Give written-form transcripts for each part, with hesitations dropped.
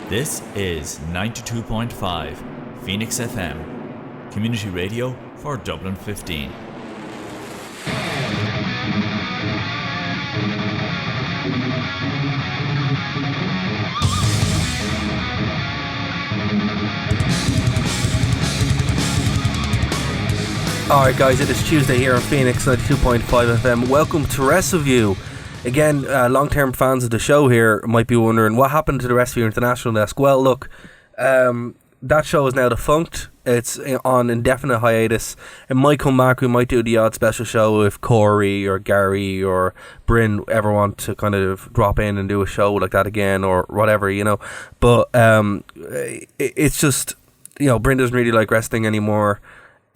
This is 92.5 Phoenix FM, community radio for Dublin 15. Alright guys, it is Tuesday here on Phoenix 92.5 FM. Welcome to Wrestleview. Again, long-term fans of the show here might be wondering what happened to the Wrestleview International Desk. Well, look, that show is now defunct. It's on indefinite hiatus. It might come back. We might do the odd special show if Corey or Gary or Bryn ever want to kind of drop in and do a show like that again or whatever, you know. But it's just, you know, Bryn doesn't really like wrestling anymore.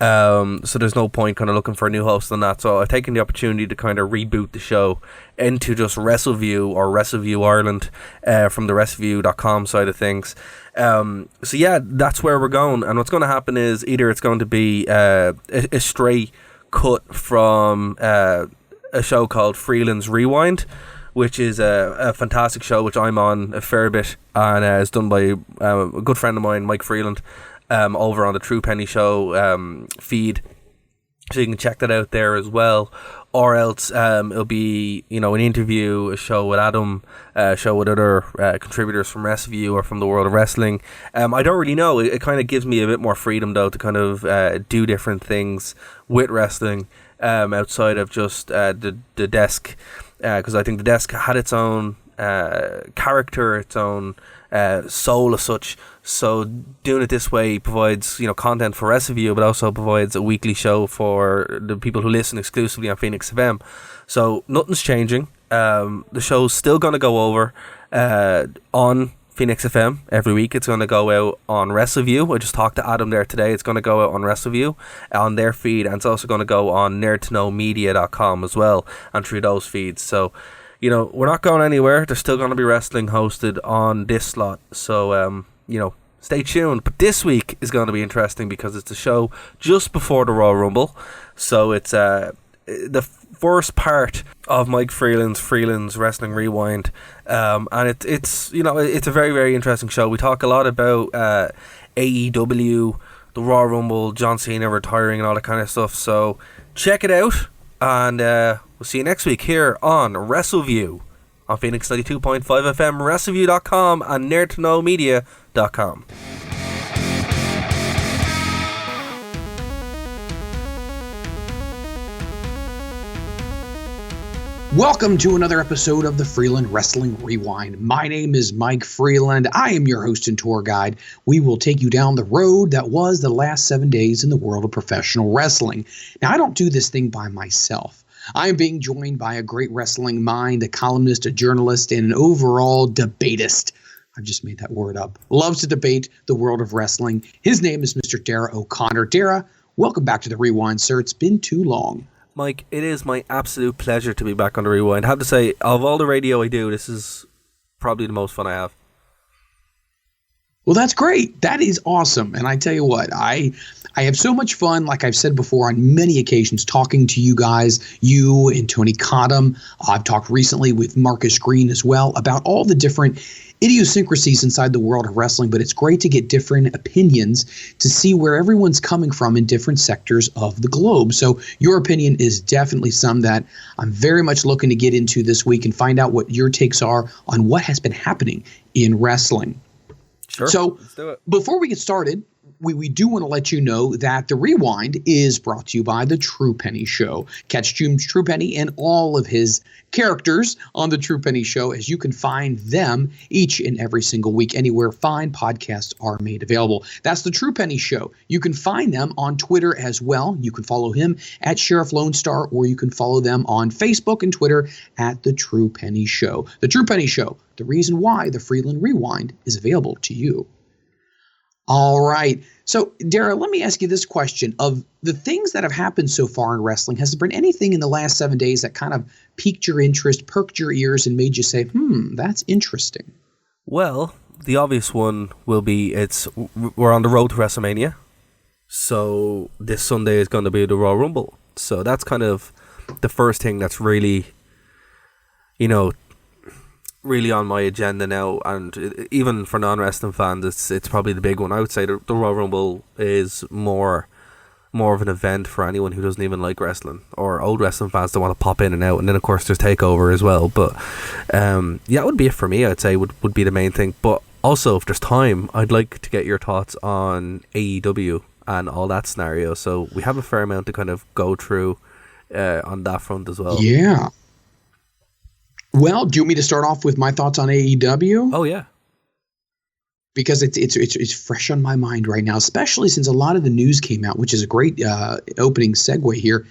So there's no point kind of looking for a new host on that. So I've taken the opportunity to kind of reboot the show into just Wrestleview or Wrestleview Ireland from the Wrestleview.com side of things. So yeah, that's where we're going. And what's going to happen is either it's going to be a stray cut from a show called Freeland's Rewind, which is a fantastic show which I'm on a fair bit, and it's done by a good friend of mine, Mike Freland, over on the True Penny Show feed, so you can check that out there as well. Or else it'll be, you know, an interview, a show with Adam, a show with other contributors from Wrestleview or from the world of wrestling. I don't really know. It kind of gives me a bit more freedom though to kind of do different things with wrestling outside of just the desk, because I think the desk had its own character, its own soul as such. So doing it this way provides, you know, content for Wrestleview, but also provides a weekly show for the people who listen exclusively on Phoenix FM. So nothing's changing. The show's still going to go over on Phoenix FM every week. It's going to go out on Wrestleview. I just talked to Adam there today. It's going to go out on Wrestleview on their feed, and it's also going to go on nerdtoknowmedia.com as well, and through those feeds. So, you know, we're not going anywhere. There's still going to be wrestling hosted on this slot. So, you know, stay tuned. But this week is going to be interesting because it's the show just before the Royal Rumble. So it's the first part of Mike Freeland's Wrestling Rewind. And it's you know, it's a very, very interesting show. We talk a lot about AEW, the Royal Rumble, John Cena retiring and all that kind of stuff. So check it out. And we'll see you next week here on Wrestleview on Phoenix 92.5 FM, Wrestleview.com, and nerdtoknowmedia.com. Welcome to another episode of the Freeland Wrestling Rewind. My name is Mike Freland. I am your host and tour guide. We will take you down the road that was the last 7 days in the world of professional wrestling. Now, I don't do this thing by myself. I am being joined by a great wrestling mind, a columnist, a journalist, and an overall debatist. I've just made that word up. Loves to debate the world of wrestling. His name is Mr. Darragh O'Connor. Darragh, welcome back to the Rewind, sir. It's been too long. Mike, it is my absolute pleasure to be back on the Rewind. I have to say, of all the radio I do, this is probably the most fun I have. Well, that's great. That is awesome. And I tell you what, I have so much fun, like I've said before, on many occasions, talking to you guys, you and Tony Cottom. I've talked recently with Marcus Green as well about all the different idiosyncrasies inside the world of wrestling, but it's great to get different opinions to see where everyone's coming from in different sectors of the globe. So your opinion is definitely some that I'm very much looking to get into this week and find out what your takes are on what has been happening in wrestling. Sure. So let's do it. Before we get started, we do want to let you know that the Rewind is brought to you by the True Penny Show. Catch True Penny and all of his characters on the True Penny Show, as you can find them each and every single week anywhere fine podcasts are made available. That's the True Penny Show. You can find them on Twitter as well. You can follow him at Sheriff Lone Star, or you can follow them on Facebook and Twitter at the True Penny Show. The True Penny Show, the reason why the Freeland Rewind is available to you. All right. So, Darragh, let me ask you this question. Of the things that have happened so far in wrestling, has there been anything in the last 7 days that kind of piqued your interest, perked your ears, and made you say, that's interesting? Well, the obvious one will be we're on the road to WrestleMania. So this Sunday is going to be the Royal Rumble. So that's kind of the first thing that's really, you know, really on my agenda now, and even for non-wrestling fans, it's probably the big one. I would say the Royal Rumble is more of an event for anyone who doesn't even like wrestling, or old wrestling fans that want to pop in and out. And then of course there's Takeover as well. But that would be it for me. I'd say would be the main thing. But also, if there's time, I'd like to get your thoughts on AEW and all that scenario. So we have a fair amount to kind of go through on that front as well. Yeah. Well, do you want me to start off with my thoughts on AEW? Oh yeah. Because it's fresh on my mind right now, especially since a lot of the news came out, which is a great opening segue here.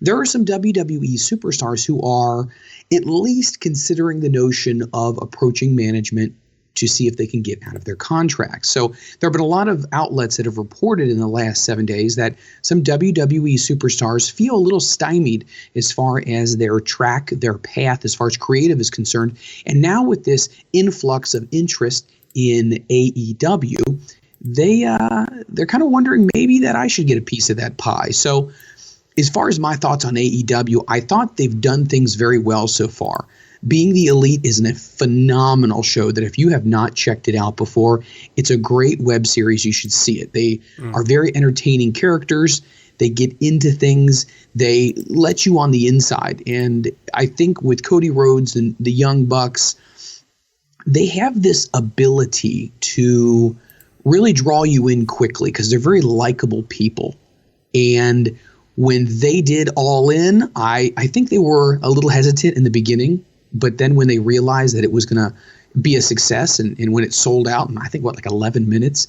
There are some WWE superstars who are at least considering the notion of approaching management to see if they can get out of their contracts. So there have been a lot of outlets that have reported in the last 7 days that some WWE superstars feel a little stymied as far as their track, their path, as far as creative is concerned. And now with this influx of interest in AEW, they're kind of wondering maybe that I should get a piece of that pie. So as far as my thoughts on AEW, I thought they've done things very well so far. Being the Elite is a phenomenal show that if you have not checked it out before, it's a great web series. You should see it. They are very entertaining characters. They get into things. They let you on the inside. And I think with Cody Rhodes and the Young Bucks, they have this ability to really draw you in quickly because they're very likable people. And when they did All In, I think they were a little hesitant in the beginning. But then when they realized that it was going to be a success and when it sold out in, I think, like 11 minutes,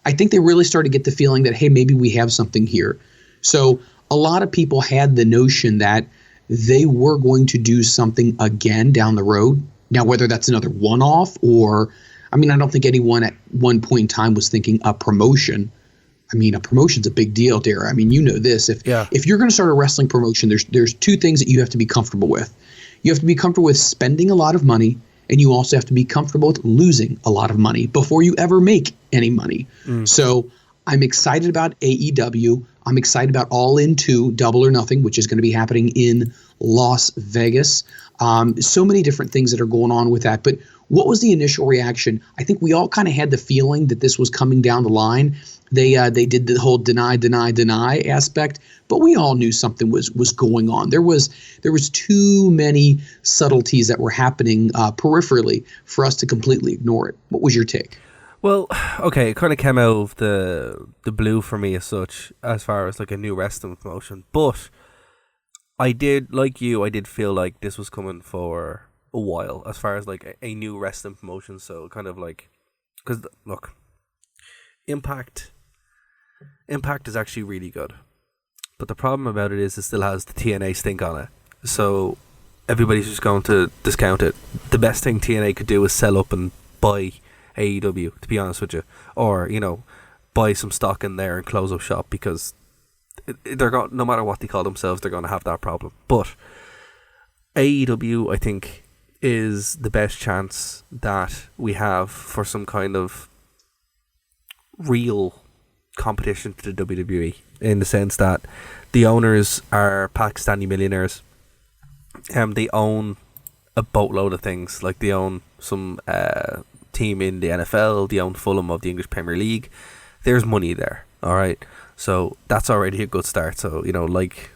I think they really started to get the feeling that, hey, maybe we have something here. So a lot of people had the notion that they were going to do something again down the road. Now, whether that's another one-off or, I mean, I don't think anyone at one point in time was thinking a promotion. I mean, a promotion's a big deal, Darragh. I mean, you know this. If you're going to start a wrestling promotion, there's two things that you have to be comfortable with. You have to be comfortable with spending a lot of money, and you also have to be comfortable with losing a lot of money before you ever make any money. So I'm excited about AEW. I'm excited about All In 2, Double or Nothing, which is going to be happening in Las Vegas. So many different things that are going on with that. But what was the initial reaction? I think we all kind of had the feeling that this was coming down the line. They did the whole deny aspect, but we all knew something was going on. There was too many subtleties that were happening peripherally for us to completely ignore it. What was your take? Well, okay, it kind of came out of the blue for me as such, as far as like a new wrestling promotion. But I did feel like this was coming for a while, as far as like a new wrestling promotion. So kind of like, because look, Impact is actually really good, but the problem about it is it still has the TNA stink on it. So everybody's just going to discount it. The best thing TNA could do is sell up and buy AEW, to be honest with you, or buy some stock in there and close up shop, because they're going, no matter what they call themselves, they're going to have that problem. But AEW, I think, is the best chance that we have for some kind of real competition to the WWE, in the sense that the owners are Pakistani millionaires. They own a boatload of things. Like, they own some team in the NFL, they own Fulham of the English Premier League. There's money there, all right. So that's already a good start. So like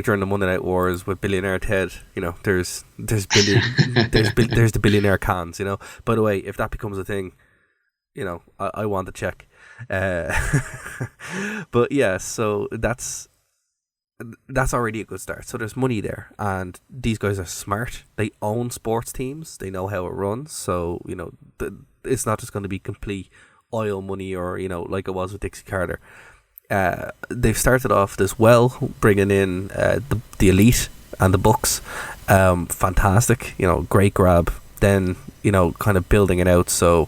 during the Monday Night Wars with Billionaire Ted, there's the billionaire cons. By the way, if that becomes a thing, I want to check. But yeah, so that's already a good start. So there's money there, and these guys are smart. They own sports teams. They know how it runs. So it's not just going to be complete oil money, or like it was with Dixie Carter. They've started off this well, bringing in the Elite and the Bucks. Fantastic, great grab. Then kind of building it out. So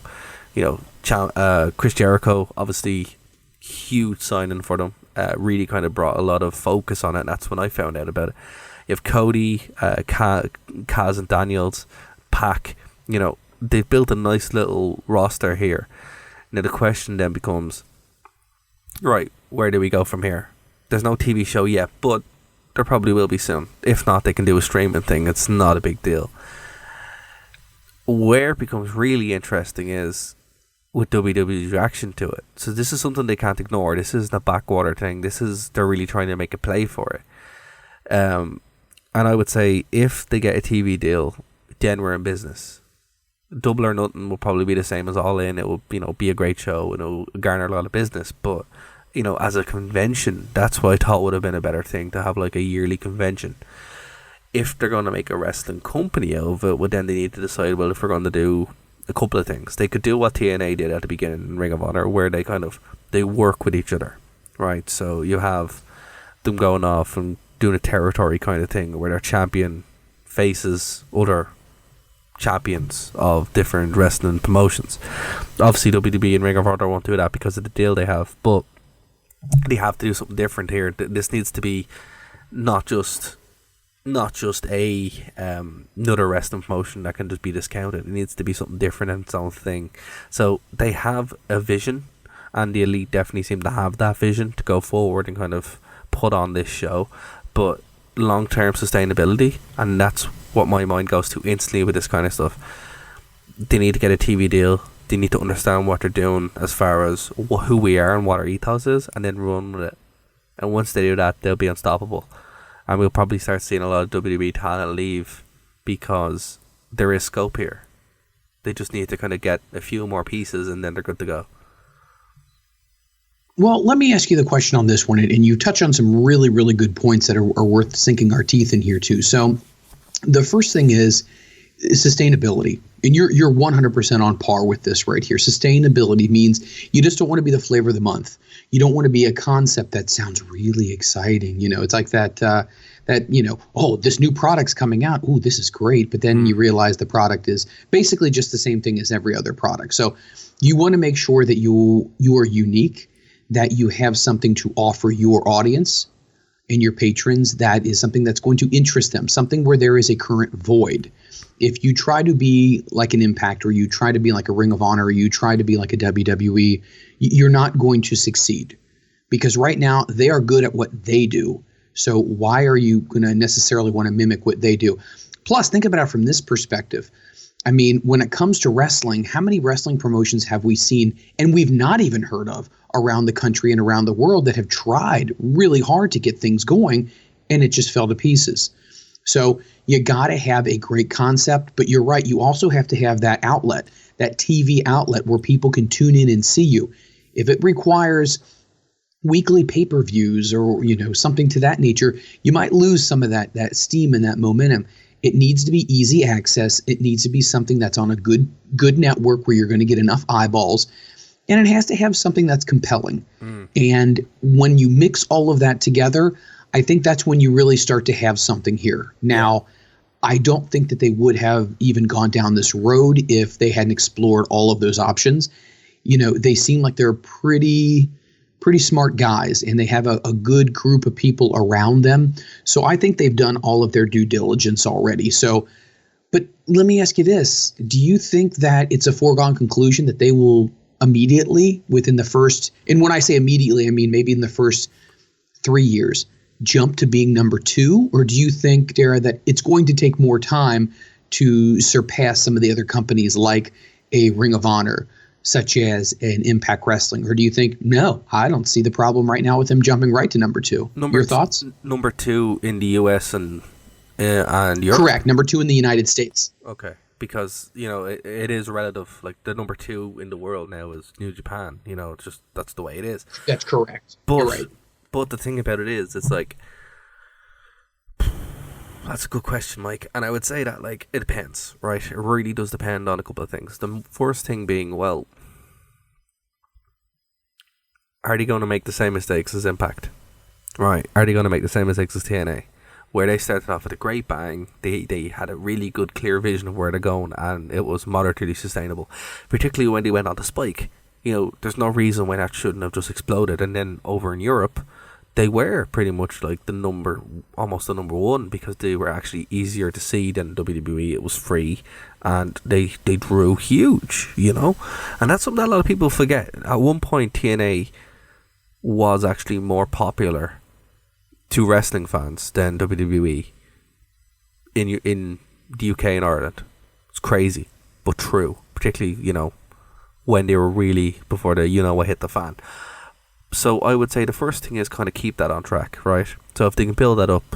Chris Jericho, obviously huge signing for them. Really kind of brought a lot of focus on it, and that's when I found out about it. You have Cody, Kaz and Daniels, Pac. They've built a nice little roster here. Now the question then becomes, right, where do we go from here? There's no TV show yet, but there probably will be soon. If not, they can do a streaming thing. It's not a big deal. where it becomes really interesting is with WWE's reaction to it. So this is something they can't ignore. This isn't a backwater thing. They're really trying to make a play for it. And I would say if they get a TV deal, then we're in business. Double or Nothing will probably be the same as All In. It will, be a great show and it will garner a lot of business. But, as a convention, that's what I thought would have been a better thing, to have like a yearly convention. If they're going to make a wrestling company out of it, well, then they need to decide, well, if we're going to do a couple of things. They could do what TNA did at the beginning in Ring of Honor, where they work with each other, right? So you have them going off and doing a territory kind of thing, where their champion faces other champions of different wrestling promotions. Obviously WWE and Ring of Honor won't do that because of the deal they have, but they have to do something different here. This needs to be not just a another wrestling promotion that can just be discounted. It needs to be something different and its own thing. So they have a vision, and the Elite definitely seem to have that vision to go forward and kind of put on this show. But long-term sustainability, and that's what my mind goes to instantly with this kind of stuff. They need to get a TV deal. They need to understand what they're doing as far as who we are and what our ethos is, and then run with it. And once they do that, they'll be unstoppable. And we'll probably start seeing a lot of WWE talent leave because there is scope here. They just need to kind of get a few more pieces and then they're good to go. Well, let me ask you the question on this one, and you touch on some really, really good points that are worth sinking our teeth in here too. So the first thing is sustainability. And you're 100% on par with this right here. Sustainability means you just don't want to be the flavor of the month. You don't want to be a concept that sounds really exciting. It's like that this new product's coming out. Ooh, this is great. But then you realize the product is basically just the same thing as every other product. So you want to make sure that you are unique, that you have something to offer your audience and your patrons that is something that's going to interest them, something where there is a current void. If you try to be like an Impact, or you try to be like a Ring of Honor, or you try to be like a WWE, you're not going to succeed, because right now they are good at what they do. So why are you going to necessarily want to mimic what they do? Plus, think about it from this perspective. I mean, when it comes to wrestling, how many wrestling promotions have we seen and we've not even heard of around the country and around the world that have tried really hard to get things going and it just fell to pieces? So you got to have a great concept, but you're right. You also have to have that outlet, that TV outlet where people can tune in and see you. If it requires weekly pay-per-views or, something to that nature, you might lose some of that steam and that momentum. It needs to be easy access. It needs to be something that's on a good network where you're going to get enough eyeballs. And it has to have something that's compelling. And when you mix all of that together, I think that's when you really start to have something here. Now, I don't think that they would have even gone down this road if they hadn't explored all of those options. They seem like they're pretty smart guys, and they have a good group of people around them. So I think they've done all of their due diligence already. So, but let me ask you this. Do you think that it's a foregone conclusion that they will immediately, within the first, and when I say immediately, I mean maybe in the first 3 years, jump to being number 2? Or do you think, Darragh, that it's going to take more time to surpass some of the other companies like a Ring of Honor, such as an Impact Wrestling? Or do you think, no, I don't see the problem right now with them jumping right to number 2? Your thoughts? Number 2 in the US and Europe? Correct, number 2 in the United States. Okay, because, it is relative. Like, the number 2 in the world now is New Japan. It's just, that's the way it is. That's correct. But, you're right. But the thing about it is, it's like, that's a good question, Mike. And I would say that, it depends, right? It really does depend on a couple of things. The first thing being, well, are they going to make the same mistakes as Impact? Right. Are they going to make the same mistakes as TNA? Where they started off with a great bang, they had a really good, clear vision of where they're going, and it was moderately sustainable. Particularly when they went on the Spike. There's no reason why that shouldn't have just exploded. And then over in Europe, they were pretty much like almost the number 1, because they were actually easier to see than WWE. It was free, and they drew huge, and that's something that a lot of people forget. At one point, TNA was actually more popular to wrestling fans than WWE in the UK and Ireland. It's crazy. but true, particularly, when they were really before the what hit the fan. So I would say the first thing is kind of keep that on track, right? So if they can build that up,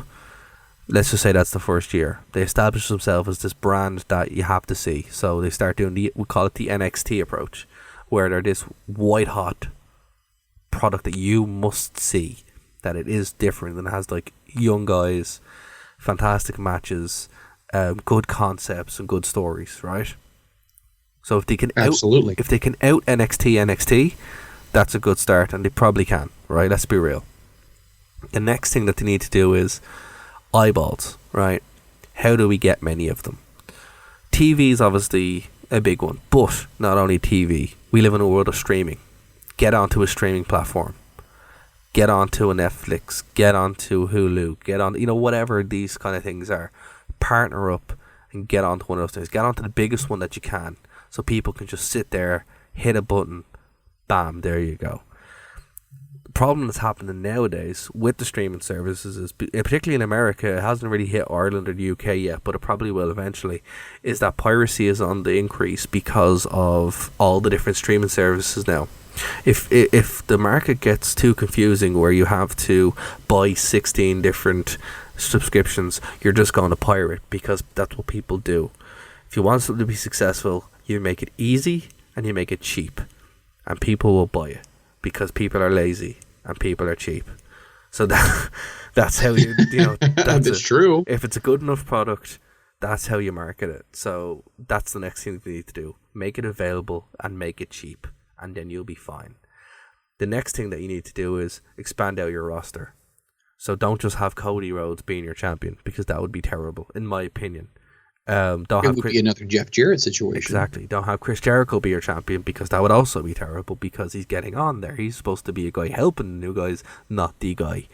let's just say that's the first year. They establish themselves as this brand that you have to see. So they start doing we call it the NXT approach, where they're this white hot product that you must see, that it is different and has like young guys, fantastic matches, good concepts and good stories, right? So if they can absolutely, if they can out NXT, that's a good start, and they probably can, right? Let's be real. The next thing that they need to do is eyeballs, right? How do we get many of them? TV is obviously a big one, but not only TV. We live in a world of streaming. Get onto a streaming platform. Get onto a Netflix. Get onto Hulu. Get on, whatever these kind of things are. Partner up and get onto one of those things. Get onto the biggest one that you can, so people can just sit there, hit a button, bam, there you go. The problem that's happening nowadays with the streaming services is, particularly in America, it hasn't really hit Ireland or the UK yet, but it probably will eventually, is that piracy is on the increase because of all the different streaming services now. If the market gets too confusing where you have to buy 16 different subscriptions, you're just going to pirate, because that's what people do. If you want something to be successful, you make it easy and you make it cheap, and people will buy it because people are lazy and people are cheap. So that's how that's true. If it's a good enough product, that's how you market it. So that's the next thing you need to do: make it available and make it cheap, and then you'll be fine. The next thing that you need to do is expand out your roster. So don't just have Cody Rhodes being your champion, because that would be terrible, in my opinion. It would be another Jeff Jarrett situation. Exactly. Don't have Chris Jericho be your champion, because that would also be terrible, because he's getting on there. He's supposed to be a guy helping the new guys, not the guy.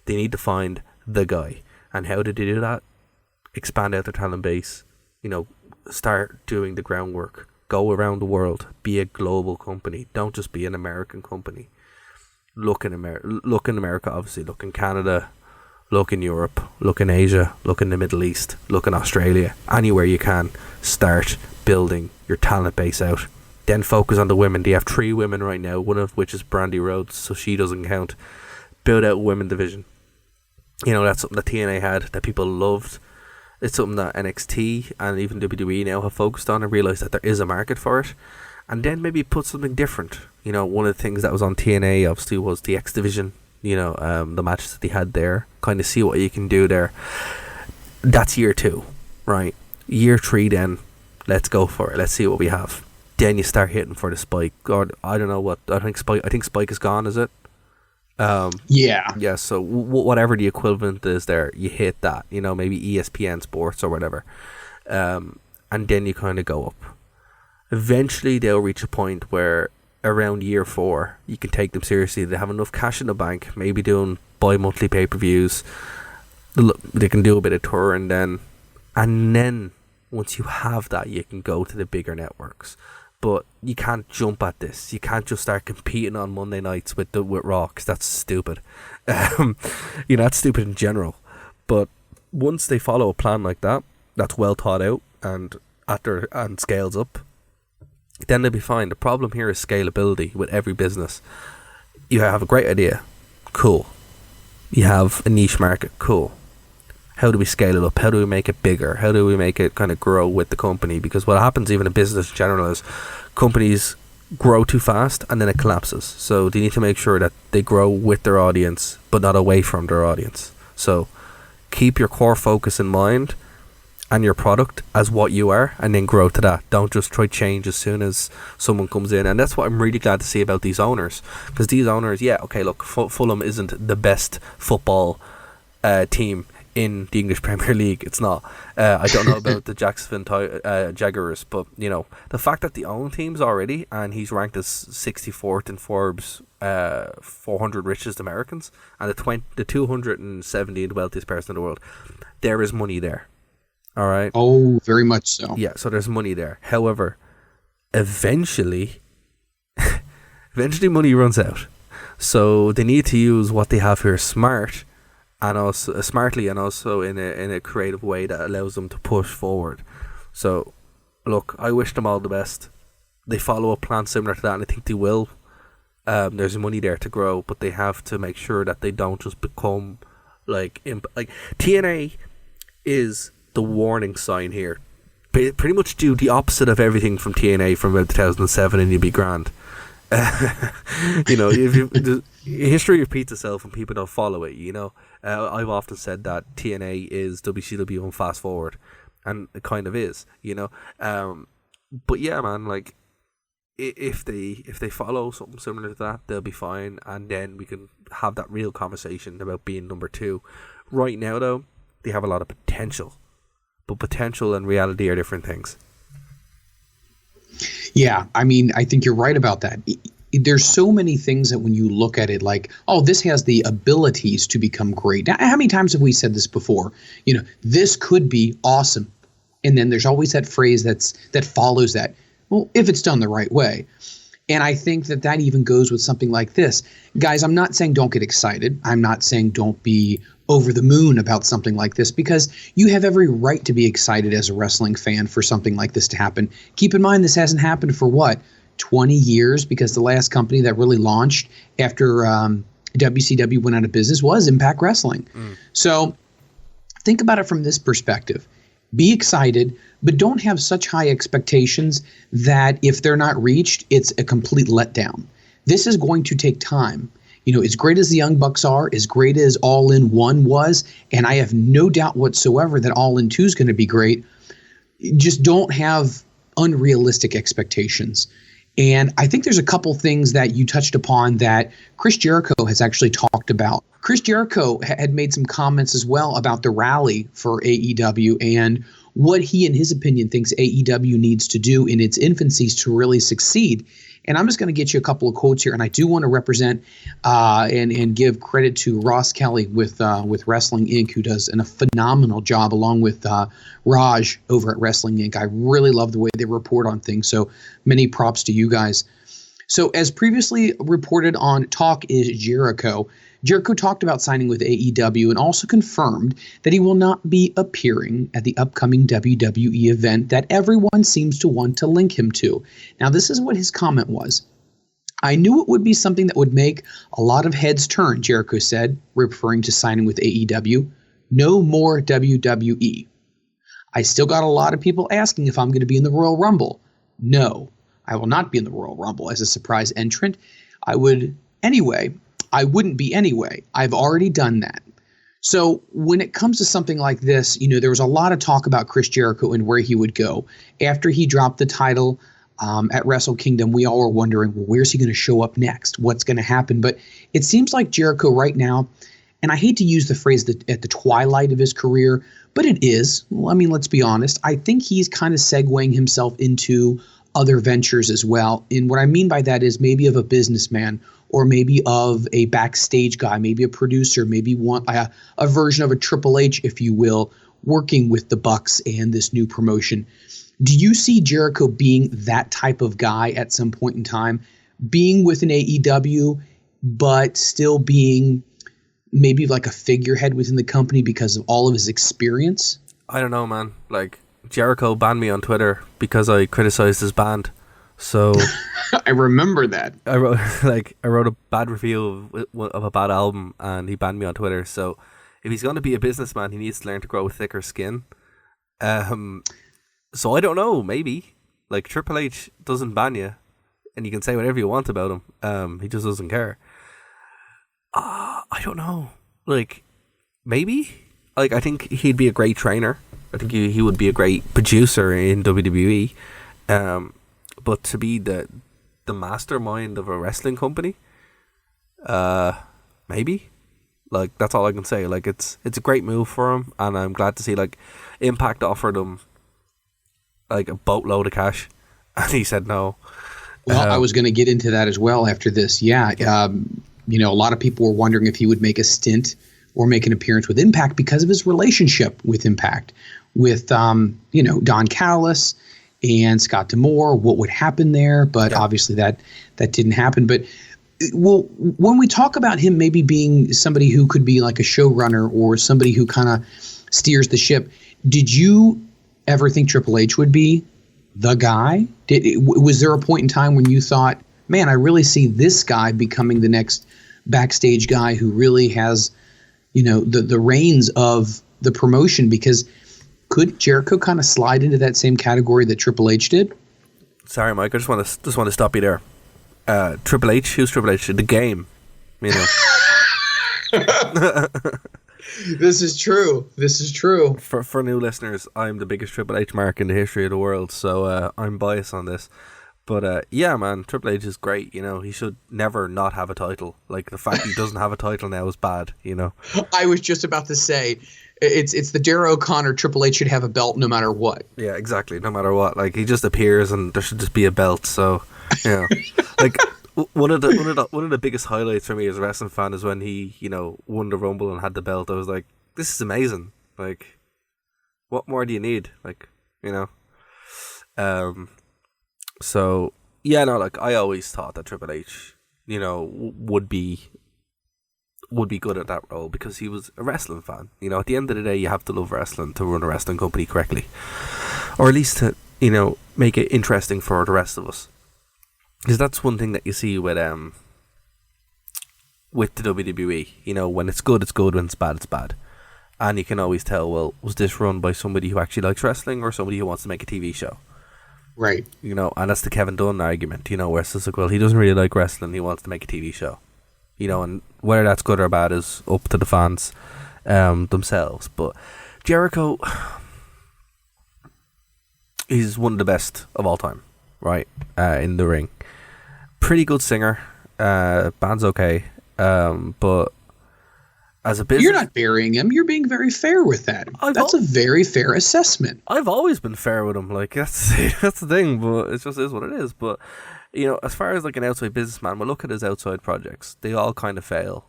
They need to find the guy. And how did they do that? Expand out their talent base. Start doing the groundwork. Go around the world. Be a global company. Don't just be an American company. Look in America, obviously. Look in Canada. Look in Europe, look in Asia, look in the Middle East, look in Australia. Anywhere you can, start building your talent base out. Then focus on the women. They have 3 women right now, one of which is Brandy Rhodes, so she doesn't count. Build out a women division. That's something that TNA had, that people loved. It's something that NXT and even WWE now have focused on and realised that there is a market for it. And then maybe put something different. One of the things that was on TNA obviously was the X Division. The matches that they had there, kind of see what you can do there. That's year 2, right? Year 3 then, let's go for it. Let's see what we have. Then you start hitting for the Spike, or I don't know what, I think Spike is gone, is it? Yeah, so whatever the equivalent is there, you hit that, maybe ESPN Sports or whatever. And then you kind of go up. Eventually they'll reach a point where around year 4, you can take them seriously. They have enough cash in the bank, maybe doing bi-monthly pay-per-views. They can do a bit of touring then. And then, once you have that, you can go to the bigger networks. But you can't jump at this. You can't just start competing on Monday nights with Raw, because that's stupid. That's stupid in general. But once they follow a plan like that, that's well thought out and scales up, then they'll be fine. The problem here is scalability with every business. You have a great idea, cool. You have a niche market, cool. How do we scale it up? How do we make it bigger? How do we make it kind of grow with the company? Because what happens even in business in general is companies grow too fast and then it collapses. So they need to make sure that they grow with their audience but not away from their audience. So keep your core focus in mind and your product as what you are, and then grow to that. Don't just try change as soon as someone comes in. And that's what I'm really glad to see about these owners, because these owners, look, Fulham isn't the best football team in the English Premier League. It's not. I don't know about the Jacksonville Jaguars, but the fact that they own teams already, and he's ranked as 64th in Forbes 400 richest Americans, and the 270 wealthiest person in the world, there is money there. All right. Oh, very much so. Yeah, so there's money there. However, eventually money runs out. So they need to use what they have here smartly, and also in a creative way that allows them to push forward. So look, I wish them all the best. They follow a plan similar to that, and I think they will. There's money there to grow, but they have to make sure that they don't just become like TNA is the warning sign here. Pretty much do the opposite of everything from TNA from about 2007 and you'll be grand. If history repeats itself and people don't follow it, I've often said that TNA is WCW on fast forward, and it kind of is, but yeah, man, like if they follow something similar to that, they'll be fine, and then we can have that real conversation about being number 2. Right now though, they have a lot of potential, but potential and reality are different things. Yeah, I mean, I think you're right about that. There's so many things that when you look at it like, oh, this has the abilities to become great. Now, how many times have we said this before? This could be awesome. And then there's always that phrase that follows that. Well, if it's done the right way. And I think that even goes with something like this. Guys, I'm not saying don't get excited. I'm not saying don't be over the moon about something like this, because you have every right to be excited as a wrestling fan for something like this to happen. Keep in mind, this hasn't happened for 20 years, because the last company that really launched after WCW went out of business was Impact Wrestling. So think about it from this perspective. Be excited, but don't have such high expectations that if they're not reached, it's a complete letdown. This is going to take time. As great as the Young Bucks are, as great as All In 1 was, and I have no doubt whatsoever that All In 2 is going to be great, just don't have unrealistic expectations. And I think there's a couple things that you touched upon that Chris Jericho has actually talked about. Chris Jericho had made some comments as well about the rally for AEW and what he, in his opinion, thinks AEW needs to do in its infancies to really succeed. And I'm just going to get you a couple of quotes here, and I do want to represent and give credit to Ross Kelly with Wrestling Inc., who does a phenomenal job, along with Raj over at Wrestling Inc. I really love the way they report on things, so many props to you guys. So as previously reported on Talk is Jericho, Jericho talked about signing with AEW and also confirmed that he will not be appearing at the upcoming WWE event that everyone seems to want to link him to. Now, this is what his comment was. I knew it would be something that would make a lot of heads turn, Jericho said, referring to signing with AEW. No more WWE. I still got a lot of people asking if I'm going to be in the Royal Rumble. No, I will not be in the Royal Rumble as a surprise entrant. I wouldn't be anyway. I've already done that. So when it comes to something like this, there was a lot of talk about Chris Jericho and where he would go. After he dropped the title at Wrestle Kingdom, we all were wondering, well, where's he going to show up next? What's going to happen? But it seems like Jericho right now, and I hate to use the phrase at the twilight of his career, but it is. Well, I mean, let's be honest. I think he's kind of segueing himself into other ventures as well. And what I mean by that is maybe of a businessman, or maybe of a backstage guy, maybe a producer, maybe a version of a Triple H, if you will, working with the Bucks and this new promotion. Do you see Jericho being that type of guy at some point in time, being with an AEW, but still being maybe like a figurehead within the company because of all of his experience? I don't know, man. Like, Jericho banned me on Twitter because I criticized his band. So I remember that. I wrote a bad review of a bad album, and he banned me on Twitter. So if he's going to be a businessman, he needs to learn to grow thicker skin. So I don't know. Maybe like Triple H doesn't ban you, and you can say whatever you want about him. He just doesn't care. I don't know. Like, maybe. Like, I think he'd be a great trainer. I think he would be a great producer in WWE. But to be the mastermind of a wrestling company, maybe. Like, that's all I can say. Like, it's a great move for him, and I'm glad to see, like, Impact offered him like a boatload of cash, and he said no. Well, I was going to get into that as well after this. Yeah. A lot of people were wondering if he would make a stint or make an appearance with Impact because of his relationship with Impact, with Don Callis and Scott D'Amore, what would happen there. But obviously that didn't happen. But well, when we talk about him maybe being somebody who could be like a showrunner or somebody who kind of steers the ship, did you ever think Triple H would be the guy? Was there a point in time when you thought, man, I really see this guy becoming the next backstage guy who really has, the reins of the promotion? Because could Jericho kind of slide into that same category that Triple H did? Sorry, Mike. I just want to stop you there. Triple H, who's Triple H? The game, This is true. For new listeners, I'm the biggest Triple H mark in the history of the world, so I'm biased on this. But yeah, man, Triple H is great. He should never not have a title. Like, the fact he doesn't have a title now is bad. I was just about to say, it's the Darragh O'Connor. Triple H should have a belt no matter what. Yeah, exactly. No matter what. Like, he just appears and there should just be a belt. So, like, one of the biggest highlights for me as a wrestling fan is when he, won the Rumble and had the belt. I was like, this is amazing. Like, what more do you need? Like, So, yeah, no, like, I always thought that Triple H, would be good at that role because he was a wrestling fan. At the end of the day, you have to love wrestling to run a wrestling company correctly. Or at least to, make it interesting for the rest of us. Because that's one thing that you see with the WWE. When it's good, when it's bad. And you can always tell, well, was this run by somebody who actually likes wrestling or somebody who wants to make a TV show? Right. And that's the Kevin Dunn argument, where it's just like, well, he doesn't really like wrestling, he wants to make a TV show. And whether that's good or bad is up to the fans themselves. But Jericho, he's one of the best of all time, right? In the ring. Pretty good singer. Band's okay. But as a business... You're not burying him. You're being very fair with that. That's a very fair assessment. I've always been fair with him. Like, that's the thing, but it just is what it is. But, as far as like an outside businessman, we'll look at his outside projects. They all kind of fail.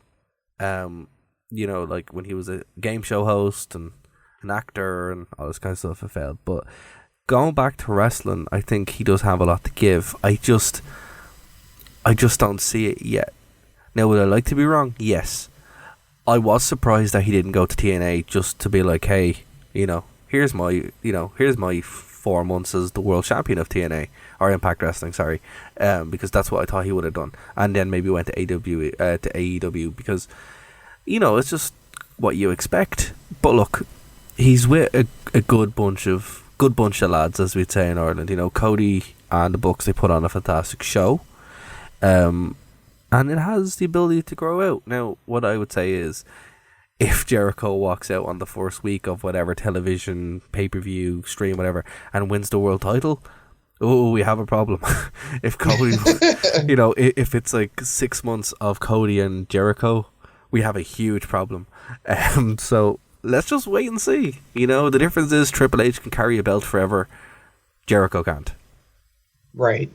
Like when he was a game show host and an actor and all this kind of stuff, it failed. But going back to wrestling, I think he does have a lot to give. I just don't see it yet. Now, would I like to be wrong? Yes. I was surprised that he didn't go to TNA just to be like, hey, here's my 4 months as the world champion of TNA or Impact Wrestling, sorry, because that's what I thought he would have done, and then maybe went to AEW because, it's just what you expect. But look, he's with a good bunch of lads, as we'd say in Ireland. Cody and the Bucks, they put on a fantastic show. And it has the ability to grow out. Now, what I would say is, if Jericho walks out on the first week of whatever television, pay-per-view, stream, whatever, and wins the world title, we have a problem. If Cody, if it's like 6 months of Cody and Jericho, we have a huge problem. So let's just wait and see. The difference is Triple H can carry a belt forever. Jericho can't. Right.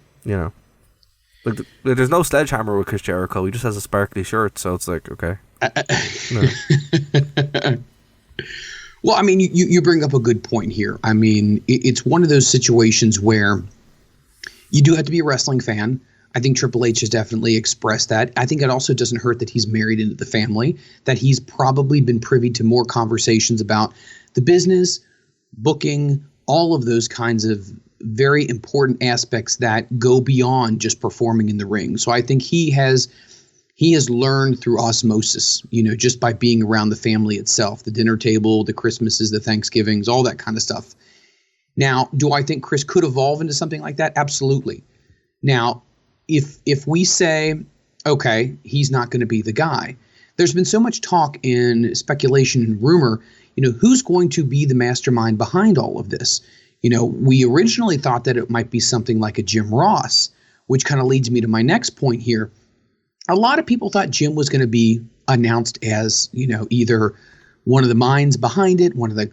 Like there's no sledgehammer with Chris Jericho. He just has a sparkly shirt, so it's like, okay. No. Well, I mean, you bring up a good point here. I mean, it's one of those situations where you do have to be a wrestling fan. I think Triple H has definitely expressed that. I think it also doesn't hurt that he's married into the family, that he's probably been privy to more conversations about the business, booking, all of those kinds of very important aspects that go beyond just performing in the ring. So I think he has learned through osmosis, just by being around the family itself, the dinner table, the Christmases, the Thanksgivings, all that kind of stuff. Now, do I think Chris could evolve into something like that? Absolutely. Now, if we say, okay, he's not going to be the guy, there's been so much talk and speculation and rumor, who's going to be the mastermind behind all of this? We originally thought that it might be something like a Jim Ross, which kind of leads me to my next point here. A lot of people thought Jim was going to be announced as, either one of the minds behind it, one of the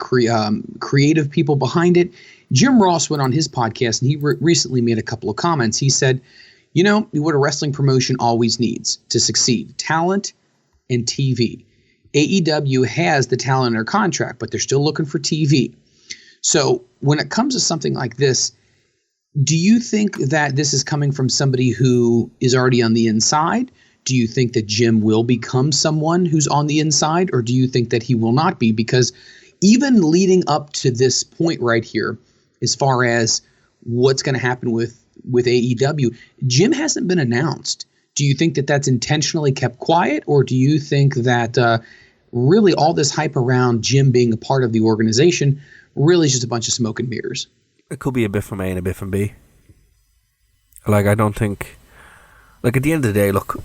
creative people behind it. Jim Ross went on his podcast and he recently made a couple of comments. He said, what a wrestling promotion always needs to succeed: talent and TV. AEW has the talent in their contract, but they're still looking for TV. So when it comes to something like this, do you think that this is coming from somebody who is already on the inside? Do you think that Jim will become someone who's on the inside, or do you think that he will not be? Because even leading up to this point right here, as far as what's going to happen with AEW. Jim hasn't been announced. Do you think that that's intentionally kept quiet, or do you think that really all this hype around Jim being a part of the organization really is just a bunch of smoke and mirrors? It could be a bit from A and a bit from B. Like, I don't think... Like, at the end of the day, look,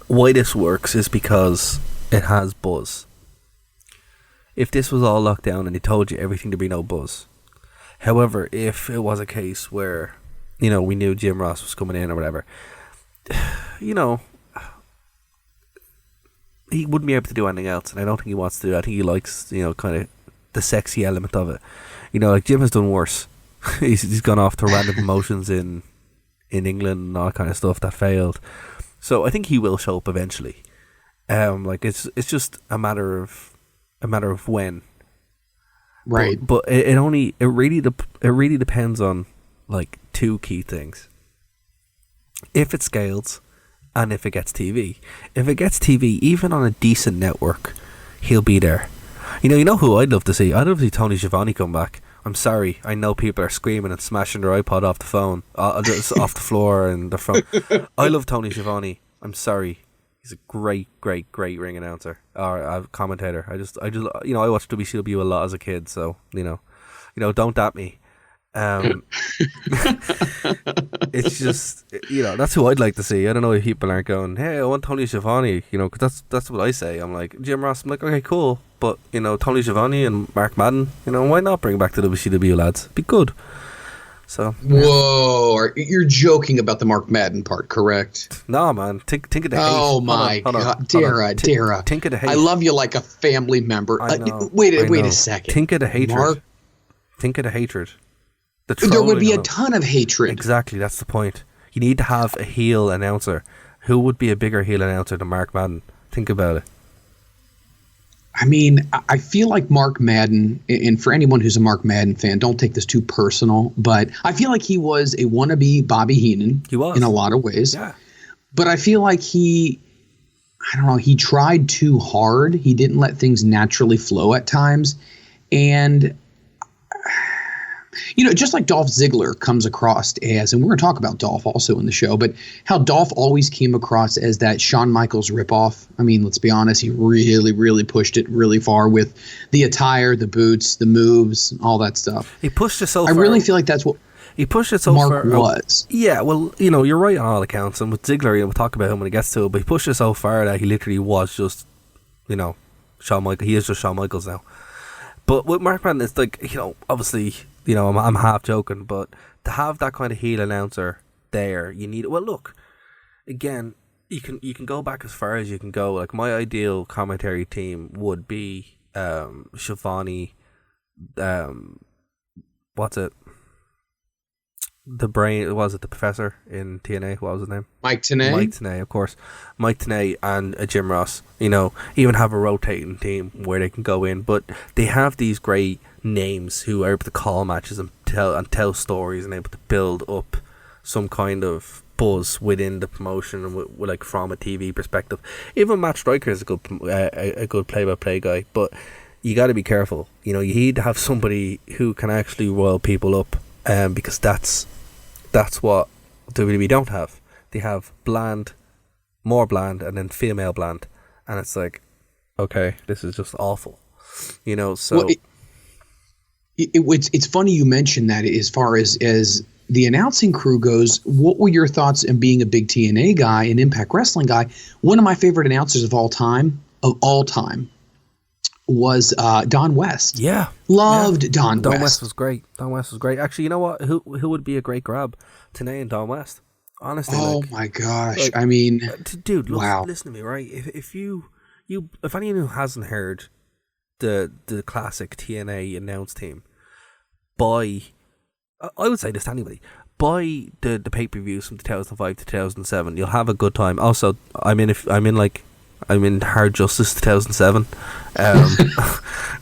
why this works is because it has buzz. If this was all locked down and they told you everything, there'd be no buzz. However, if it was a case where, you know, we knew Jim Ross was coming in or whatever, you know, he wouldn't be able to do anything else, and I don't think he wants to do it. I think he likes, you know, kind of the sexy element of it. You know, like, Jim has done worse. he's gone off to random promotions in England and all that kind of stuff that failed. So I think he will show up eventually. Like, it's just a matter of when. Right. But it really depends on, like, two key things. If it scales, and if it gets TV. If it gets TV, even on a decent network, he'll be there. You know who I'd love to see? I'd love to see Tony Schiavone come back. I'm sorry, I know people are screaming and smashing their iPod off the phone, off the floor and the phone. I love Tony Schiavone. I'm sorry, he's a great ring announcer or commentator. I just, you know, I watched WCW a lot as a kid, so you know, don't at me. It's just, you know, that's who I'd like to see. I don't know if people aren't going, hey, I want Tony Schiavone, you know, because that's what I say. I'm like, Jim Ross, I'm like, okay, cool, but, you know, Tony Schiavone and Mark Madden, you know, why not bring back the WCW lads? Be good. So, whoa, you're joking about the Mark Madden part, correct? Nah, man, think of the hate. Oh my God, Darragh, think of the hate. I love you like a family member. I know, wait a second. Think of the hatred. Mark, think of the hatred. there would be a ton of hatred. Exactly, that's the point. You need to have a heel announcer. Who would be a bigger heel announcer than Mark Madden? Think about it. I mean, I feel like Mark Madden, and for anyone who's a Mark Madden fan, don't take this too personal, but I feel like he was a wannabe Bobby Heenan. He was. In a lot of ways. Yeah. But I feel like he tried too hard. He didn't let things naturally flow at times. And, you know, just like Dolph Ziggler comes across as, and we're going to talk about Dolph also in the show, but how Dolph always came across as that Shawn Michaels ripoff. I mean, let's be honest, he really, really pushed it really far with the attire, the boots, the moves, all that stuff. He pushed it so far. I really feel like that's what he pushed it so Mark far. Was. Yeah, well, you know, you're right on all accounts, and with Ziggler, we'll talk about him when he gets to it, but he pushed it so far that he literally was just, you know, Shawn Michaels. He is just Shawn Michaels now. But with Mark Madden, it's like, you know, obviously, you know, I'm half joking, but to have that kind of heel announcer there, you need. Well, look, again, you can go back as far as you can go. Like, my ideal commentary team would be Schiavone, what's it? The brain, was it the professor in TNA? What was his name? Mike Tenay. Mike Tenay, of course. Mike Tenay and Jim Ross. You know, even have a rotating team where they can go in, but they have these great names who are able to call matches and tell stories and able to build up some kind of buzz within the promotion and with, like, from a TV perspective. Even Matt Striker is a good play-by-play guy, but you got to be careful. You know, you need to have somebody who can actually rile people up, because that's what WWE don't have. They have bland, more bland, and then female bland, and it's like, okay, this is just awful. You know, so. Well, it's funny you mentioned that as far as the announcing crew goes. What were your thoughts in being a big TNA guy, an Impact Wrestling guy? One of my favorite announcers of all time, was Don West. Yeah. Loved Don West. Don West was great. Don West was great. Actually, you know what? Who would be a great grab? Tenay and Don West. Honestly. Oh, my gosh. Like, I mean, dude, wow. Listen to me, right? If anyone who hasn't heard the classic TNA announce team, I would say this to anybody, buy the pay-per-views from 2005 to 2007. You'll have a good time. Also, I'm in Hard Justice 2007,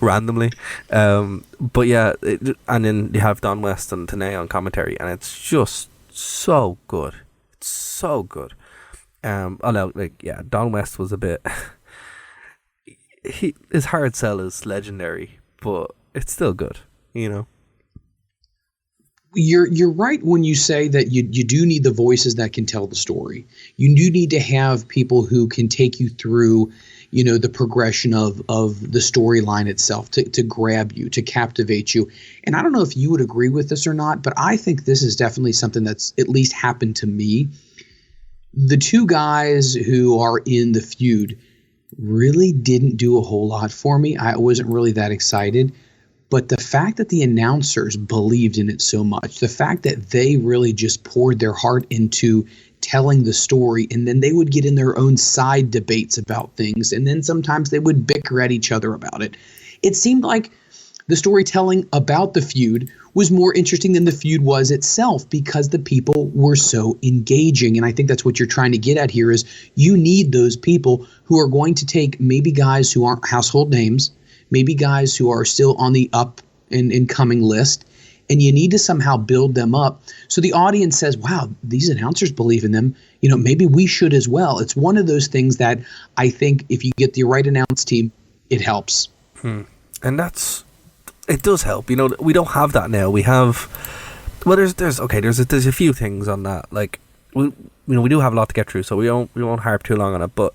randomly. But yeah, and then you have Don West and Tenay on commentary, and it's just so good. It's so good. Don West was a bit. His hard sell is legendary, but it's still good, you know. You're right when you say that you do need the voices that can tell the story. You do need to have people who can take you through, the progression of the storyline itself to grab you, to captivate you. And I don't know if you would agree with this or not, but I think this is definitely something that's at least happened to me. The two guys who are in the feud really didn't do a whole lot for me. I wasn't really that excited. But the fact that the announcers believed in it so much, the fact that they really just poured their heart into telling the story, and then they would get in their own side debates about things, and then sometimes they would bicker at each other about it. It seemed like the storytelling about the feud was more interesting than the feud was itself because the people were so engaging. And I think that's what you're trying to get at here is you need those people who are going to take maybe guys who aren't household names, maybe guys who are still on the up and coming list, and you need to somehow build them up so the audience says, wow, these announcers believe in them. Maybe we should as well. It's one of those things that I think if you get the right announce team, it helps. And it does help. We don't have that now. We have, well, there's a few things on that. Like, we do have a lot to get through, so we won't harp too long on it, but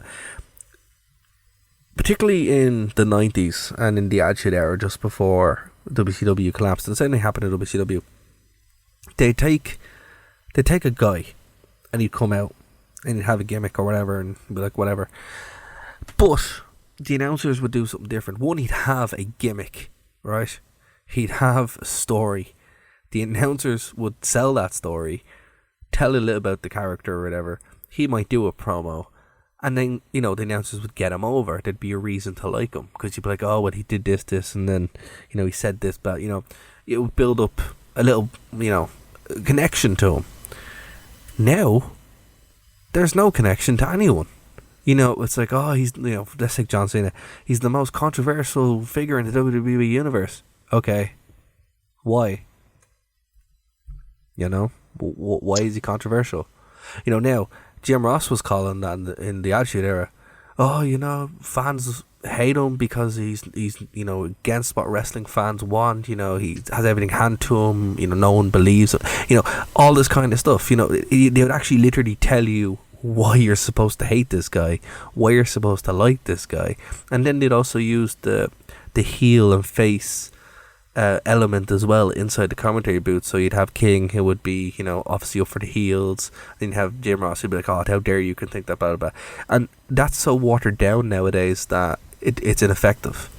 particularly in the 90s and in the Attitude Era, just before WCW collapsed, and the same thing happened in WCW. They take a guy, and he'd come out, and he'd have a gimmick or whatever, and be like, whatever. But the announcers would do something different. One, he'd have a gimmick, right? He'd have a story. The announcers would sell that story, tell a little about the character or whatever. He might do a promo. And then, the announcers would get him over. There'd be a reason to like him. Because you'd be like, oh, well, he did this. And then, he said this. But, it would build up a little, connection to him. Now, there's no connection to anyone. It's like, oh, he's, let's take John Cena. He's the most controversial figure in the WWE universe. Okay. Why? Why is he controversial? Now, Jim Ross was calling that in the Attitude Era. Oh, fans hate him because he's against what wrestling fans want. He has everything handed to him. No one believes it. All this kind of stuff. They would actually literally tell you why you're supposed to hate this guy, why you're supposed to like this guy, and then they'd also use the heel and face element as well inside the commentary booth. So you'd have King, who would be, obviously up for the heels. Then you'd have Jim Ross, who'd be like, oh, how dare you can think that, blah, blah, blah. And that's so watered down nowadays that it's ineffective.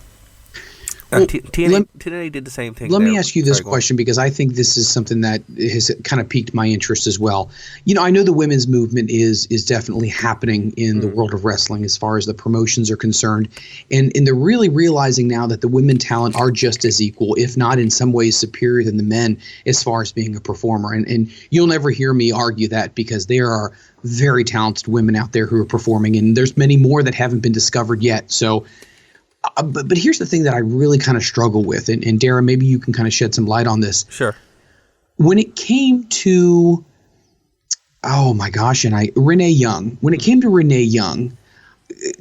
And TNA did the same thing. Let me ask you this question, because I think this is something that has kind of piqued my interest as well. I know the women's movement is definitely happening in the world of wrestling as far as the promotions are concerned. And they're really realizing now that the women talent are just as equal, if not in some ways superior than the men as far as being a performer. And you'll never hear me argue that, because there are very talented women out there who are performing, and there's many more that haven't been discovered yet. So But here's the thing that I really kind of struggle with, and Darragh, maybe you can kind of shed some light on this. Sure. When it came to, Renee Young. When it came to Renee Young,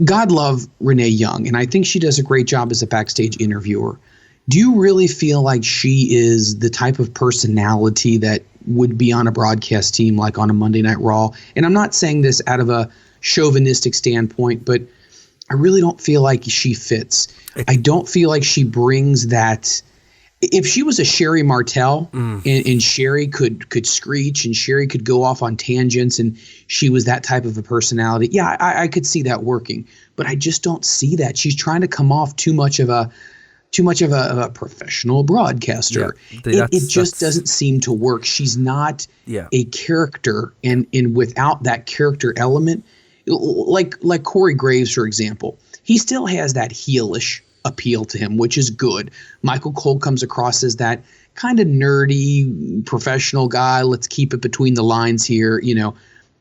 God love Renee Young, and I think she does a great job as a backstage interviewer. Do you really feel like she is the type of personality that would be on a broadcast team like on a Monday Night Raw? And I'm not saying this out of a chauvinistic standpoint, but I really don't feel like she fits. I don't feel like she brings that. If she was a Sherry Martel and Sherry could screech and Sherry could go off on tangents and she was that type of a personality, yeah, I could see that working. But I just don't see that. She's trying to come off too much of a professional broadcaster. Yeah, it just doesn't seem to work. She's not a character, and without that character element, like Corey Graves, for example, he still has that heelish appeal to him, which is good. Michael Cole comes across as that kind of nerdy professional guy. Let's keep it between the lines here,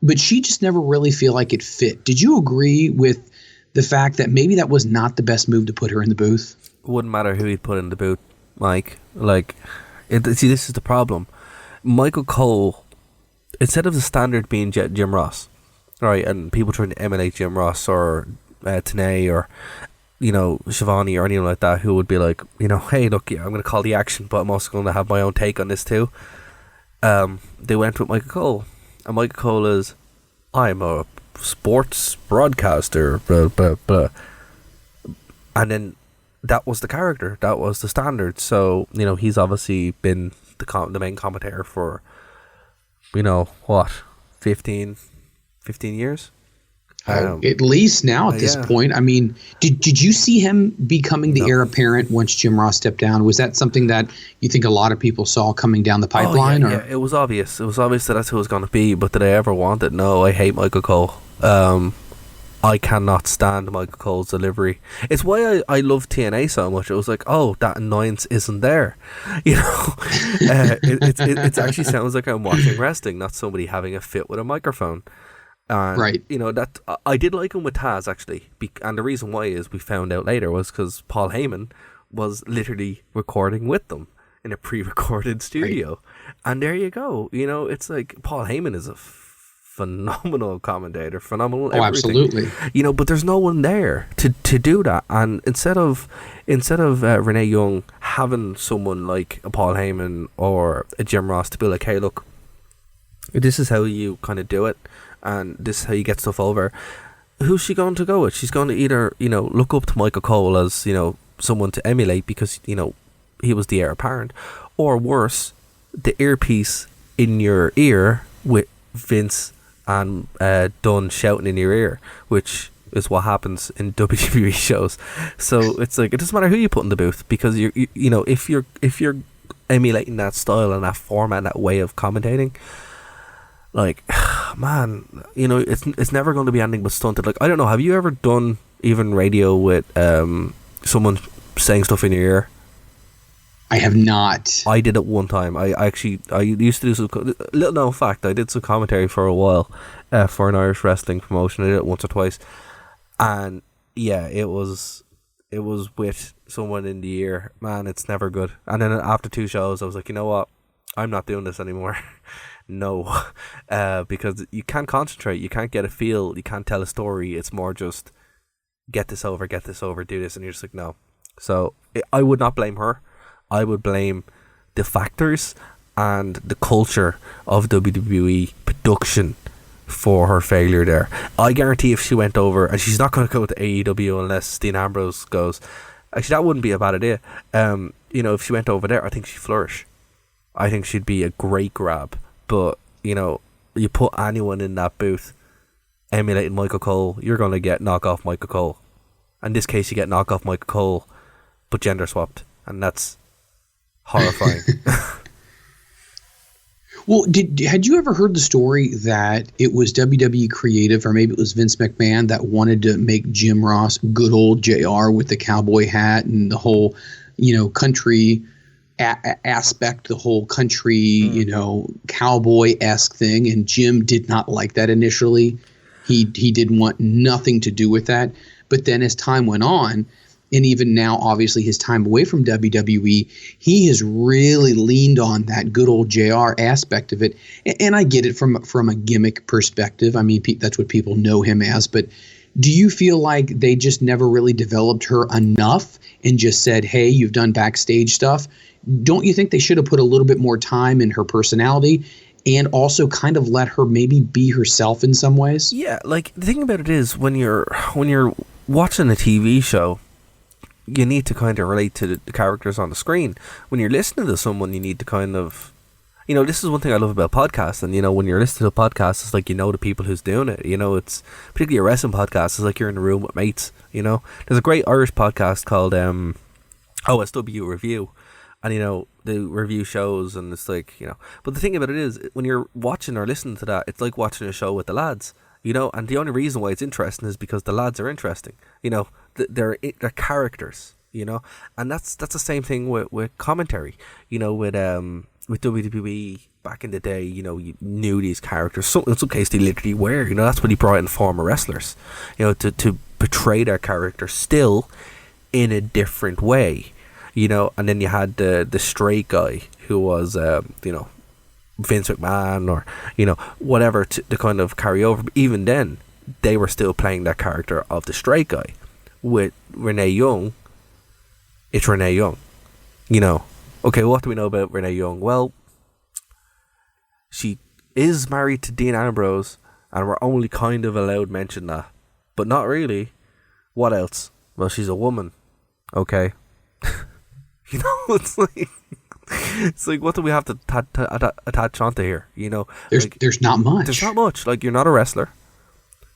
but she just never really feel like it fit. Did you agree with the fact that maybe that was not the best move to put her in the booth? Wouldn't matter who he'd put in the booth, Mike. See, this is the problem. Michael Cole, instead of the standard being Jim Ross, right, and people trying to emulate Jim Ross or Tenay or Shivani or anyone like that, who would be like, hey, look, I'm going to call the action, but I'm also going to have my own take on this too. they went with Michael Cole, and Michael Cole is, I'm a sports broadcaster, blah blah blah, and then that was the character, that was the standard. So he's obviously been the main commentator for what, 15 years. At least now at this point. I mean, did you see him becoming the heir apparent once Jim Ross stepped down? Was that something that you think a lot of people saw coming down the pipeline? Yeah, it was obvious. It was obvious that that's who it was going to be. But did I ever want it? No, I hate Michael Cole. I cannot stand Michael Cole's delivery. It's why I love TNA so much. It was like, oh, that annoyance isn't there. It actually sounds like I'm watching wrestling, not somebody having a fit with a microphone. And, right. That I did like him with Taz, actually. And the reason why is we found out later was because Paul Heyman was literally recording with them in a pre-recorded studio. Right. And there you go. It's like Paul Heyman is a phenomenal commentator, phenomenal everything. Absolutely. But there's no one there to do that. And instead of Renee Young having someone like a Paul Heyman or a Jim Ross to be like, hey, look, this is how you kind of do it, and this is how you get stuff over, who's she going to go with? She's going to either, look up to Michael Cole as, someone to emulate because, he was the heir apparent, or worse, the earpiece in your ear with Vince and Dunn shouting in your ear, which is what happens in WWE shows. So it's like, it doesn't matter who you put in the booth, because if you're emulating that style and that format and that way of commentating, like, man, it's never going to be anything but stunted. Like, I don't know, have you ever done even radio with someone saying stuff in your ear? I have not. I did it one time. I used to do some, little known fact, I did some commentary for a while for an Irish wrestling promotion. I did it once or twice, and yeah, it was with someone in the ear. Man, it's never good. And then after 2 shows, I was like, you know what, I'm not doing this anymore. No, because you can't concentrate, you can't get a feel, you can't tell a story. It's more just get this over, do this, and you're just like, no. So I would not blame her. I would blame the factors and the culture of WWE production for her failure there. I guarantee if she went over, and she's not going to go to AEW unless Dean Ambrose goes, actually that wouldn't be a bad idea. If she went over there, I think she'd flourish. I think she'd be a great grab. But you put anyone in that booth emulating Michael Cole, you're going to get knockoff Michael Cole. In this case, you get knockoff Michael Cole, but gender swapped, and that's horrifying. Well, had you ever heard the story that it was WWE Creative, or maybe it was Vince McMahon, that wanted to make Jim Ross good old JR with the cowboy hat and the whole, country aspect, the whole country, cowboy-esque thing, and Jim did not like that initially. He didn't want nothing to do with that. But then as time went on, and even now, obviously, his time away from WWE, he has really leaned on that good old JR aspect of it. And I get it from a gimmick perspective. I mean, that's what people know him as. But do you feel like they just never really developed her enough and just said, hey, you've done backstage stuff? Don't you think they should have put a little bit more time in her personality and also kind of let her maybe be herself in some ways? Yeah, like, the thing about it is, when you're watching a TV show, you need to kind of relate to the characters on the screen. When you're listening to someone, you need to kind of, this is one thing I love about podcasts. And, when you're listening to a podcast, it's like, the people who's doing it. It's particularly a wrestling podcast. It's like you're in a room with mates, There's a great Irish podcast called OSW Review. And, they review shows, and it's like, But the thing about it is, when you're watching or listening to that, it's like watching a show with the lads. And the only reason why it's interesting is because the lads are interesting. They're characters. And that's the same thing with commentary. With WWE back in the day. You knew these characters. So in some cases, they literally were. That's what he brought in former wrestlers. To portray their character still in a different way. And then you had the straight guy who was Vince McMahon, or whatever, to kind of carry over. But even then, they were still playing that character of the straight guy. With Renee Young, it's Renee Young. Okay, what do we know about Renee Young? Well, she is married to Dean Ambrose, and we're only kind of allowed mention that, but not really. What else? Well, she's a woman. Okay. You know, it's like, what do we have to attach onto here? You know, there's not much. There's not much. Like, you're not a wrestler.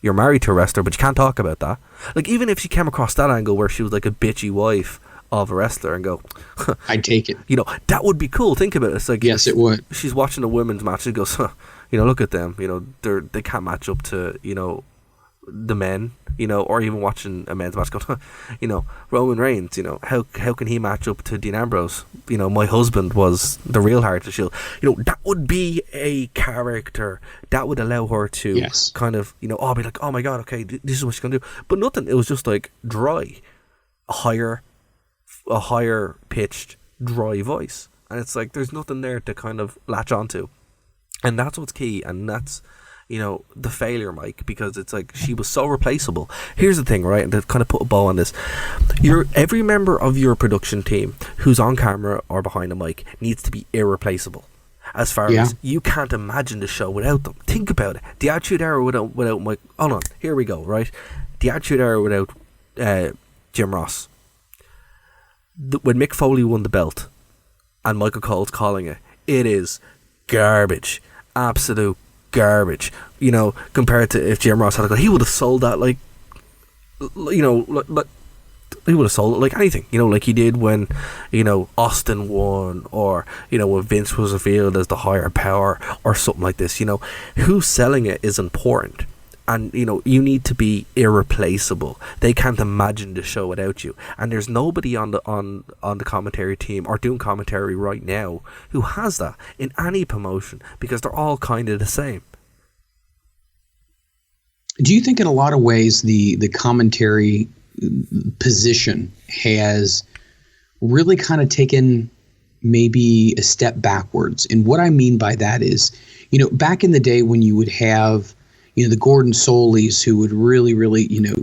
You're married to a wrestler, but you can't talk about that. Like, even if she came across that angle where she was like a bitchy wife of a wrestler and go, I'd take it. You know, that would be cool. Think about it. It's like, yes, it would. She's watching a women's match and goes, you know, look at them. You know, they can't match up to, you know, the men. You know, or even watching a men's match, going, you know, Roman Reigns. You know, how can he match up to Dean Ambrose? You know, my husband was the real heart of the Shield. You know, that would be a character that would allow her to kind of, you know, be like, oh my god, okay, this is what she's gonna do. But nothing. It was just like dry, a higher pitched dry voice, and it's like there's nothing there to kind of latch onto, and that's what's key, and that's, you know, the failure, Mike, because it's like she was so replaceable. Here's the thing, right, and to kind of put a bow on this, every member of your production team who's on camera or behind a mic needs to be irreplaceable. As far as you can't imagine the show without them. Think about it. The Attitude Era without Mike. Hold on, here we go, right? The Attitude Era without Jim Ross. When Mick Foley won the belt and Michael Cole's calling it is garbage, absolute garbage, you know, compared to if Jim Ross had he would have sold that like, you know, like he would have sold it like anything, you know, like he did when, you know, Austin won, or, you know, when Vince was revealed as the higher power or something like this. You know, who's selling it is important. And, you know, you need to be irreplaceable. They can't imagine the show without you. And there's nobody on the commentary team or doing commentary right now who has that in any promotion, because they're all kind of the same. Do you think in a lot of ways the commentary position has really kind of taken maybe a step backwards? And what I mean by that is, you know, back in the day when you would have, you know, the Gordon Solleys who would really, really, you know,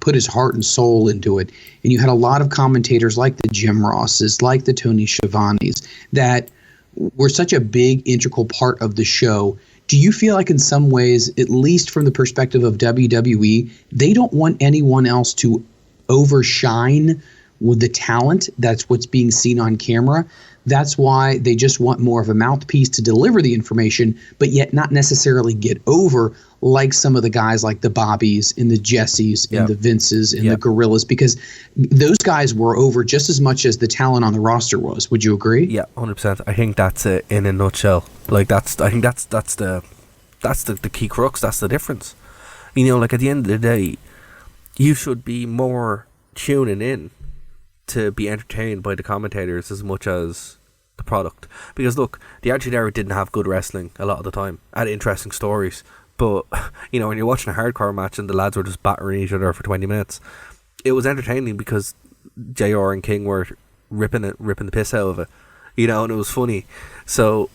put his heart and soul into it. And you had a lot of commentators like the Jim Rosses, like the Tony Schiavones, that were such a big, integral part of the show. Do you feel like in some ways, at least from the perspective of WWE, they don't want anyone else to overshine with the talent that's what's being seen on camera? That's why they just want more of a mouthpiece to deliver the information, but yet not necessarily get over like some of the guys like the Bobbies and the Jessies and the Vinces and the Gorillas, because those guys were over just as much as the talent on the roster was. Would you agree? Yeah, 100%. I think that's it in a nutshell. Like I think that's the key crux. That's the difference. You know, like at the end of the day, you should be more tuning in to be entertained by the commentators as much as the product. Because look, the Attitude Era didn't have good wrestling a lot of the time, had interesting stories, but, you know, when you're watching a hardcore match and the lads were just battering each other for 20 minutes, it was entertaining because JR and King were ripping the piss out of it, you know, and it was funny. So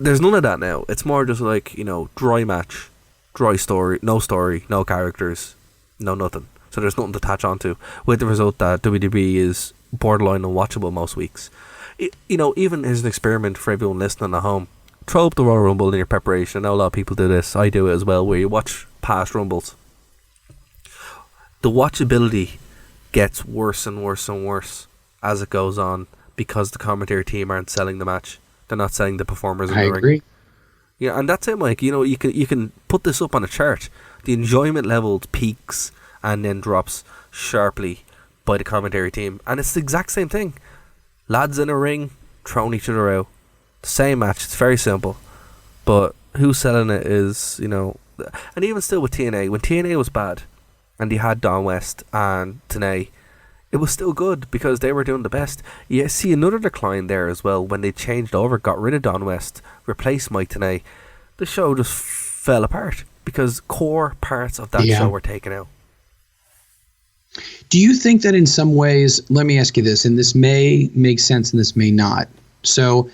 there's none of that now. It's more just like, you know, dry match, dry story, no characters, no nothing. So there's nothing to attach onto, with the result that WWE is borderline unwatchable most weeks. You know, even as an experiment for everyone listening at home, throw up the Royal Rumble in your preparation. I know a lot of people do this. I do it as well, where you watch past Rumbles. The watchability gets worse and worse and worse as it goes on, because the commentary team aren't selling the match. They're not selling the performers in the ring. I agree. Yeah, and that's it, Mike. You know, you can put this up on a chart. The enjoyment level peaks and then drops sharply by the commentary team. And it's the exact same thing. Lads in a ring, throwing each other out. The same match. It's very simple. But who's selling it is, you know... And even still with TNA, when TNA was bad, and they had Don West and Tenay, it was still good because they were doing the best. You see another decline there as well when they changed over, got rid of Don West, replaced Mike Tenay. The show just fell apart because core parts of that show were taken out. Do you think that in some ways, let me ask you this, and this may make sense and this may not. So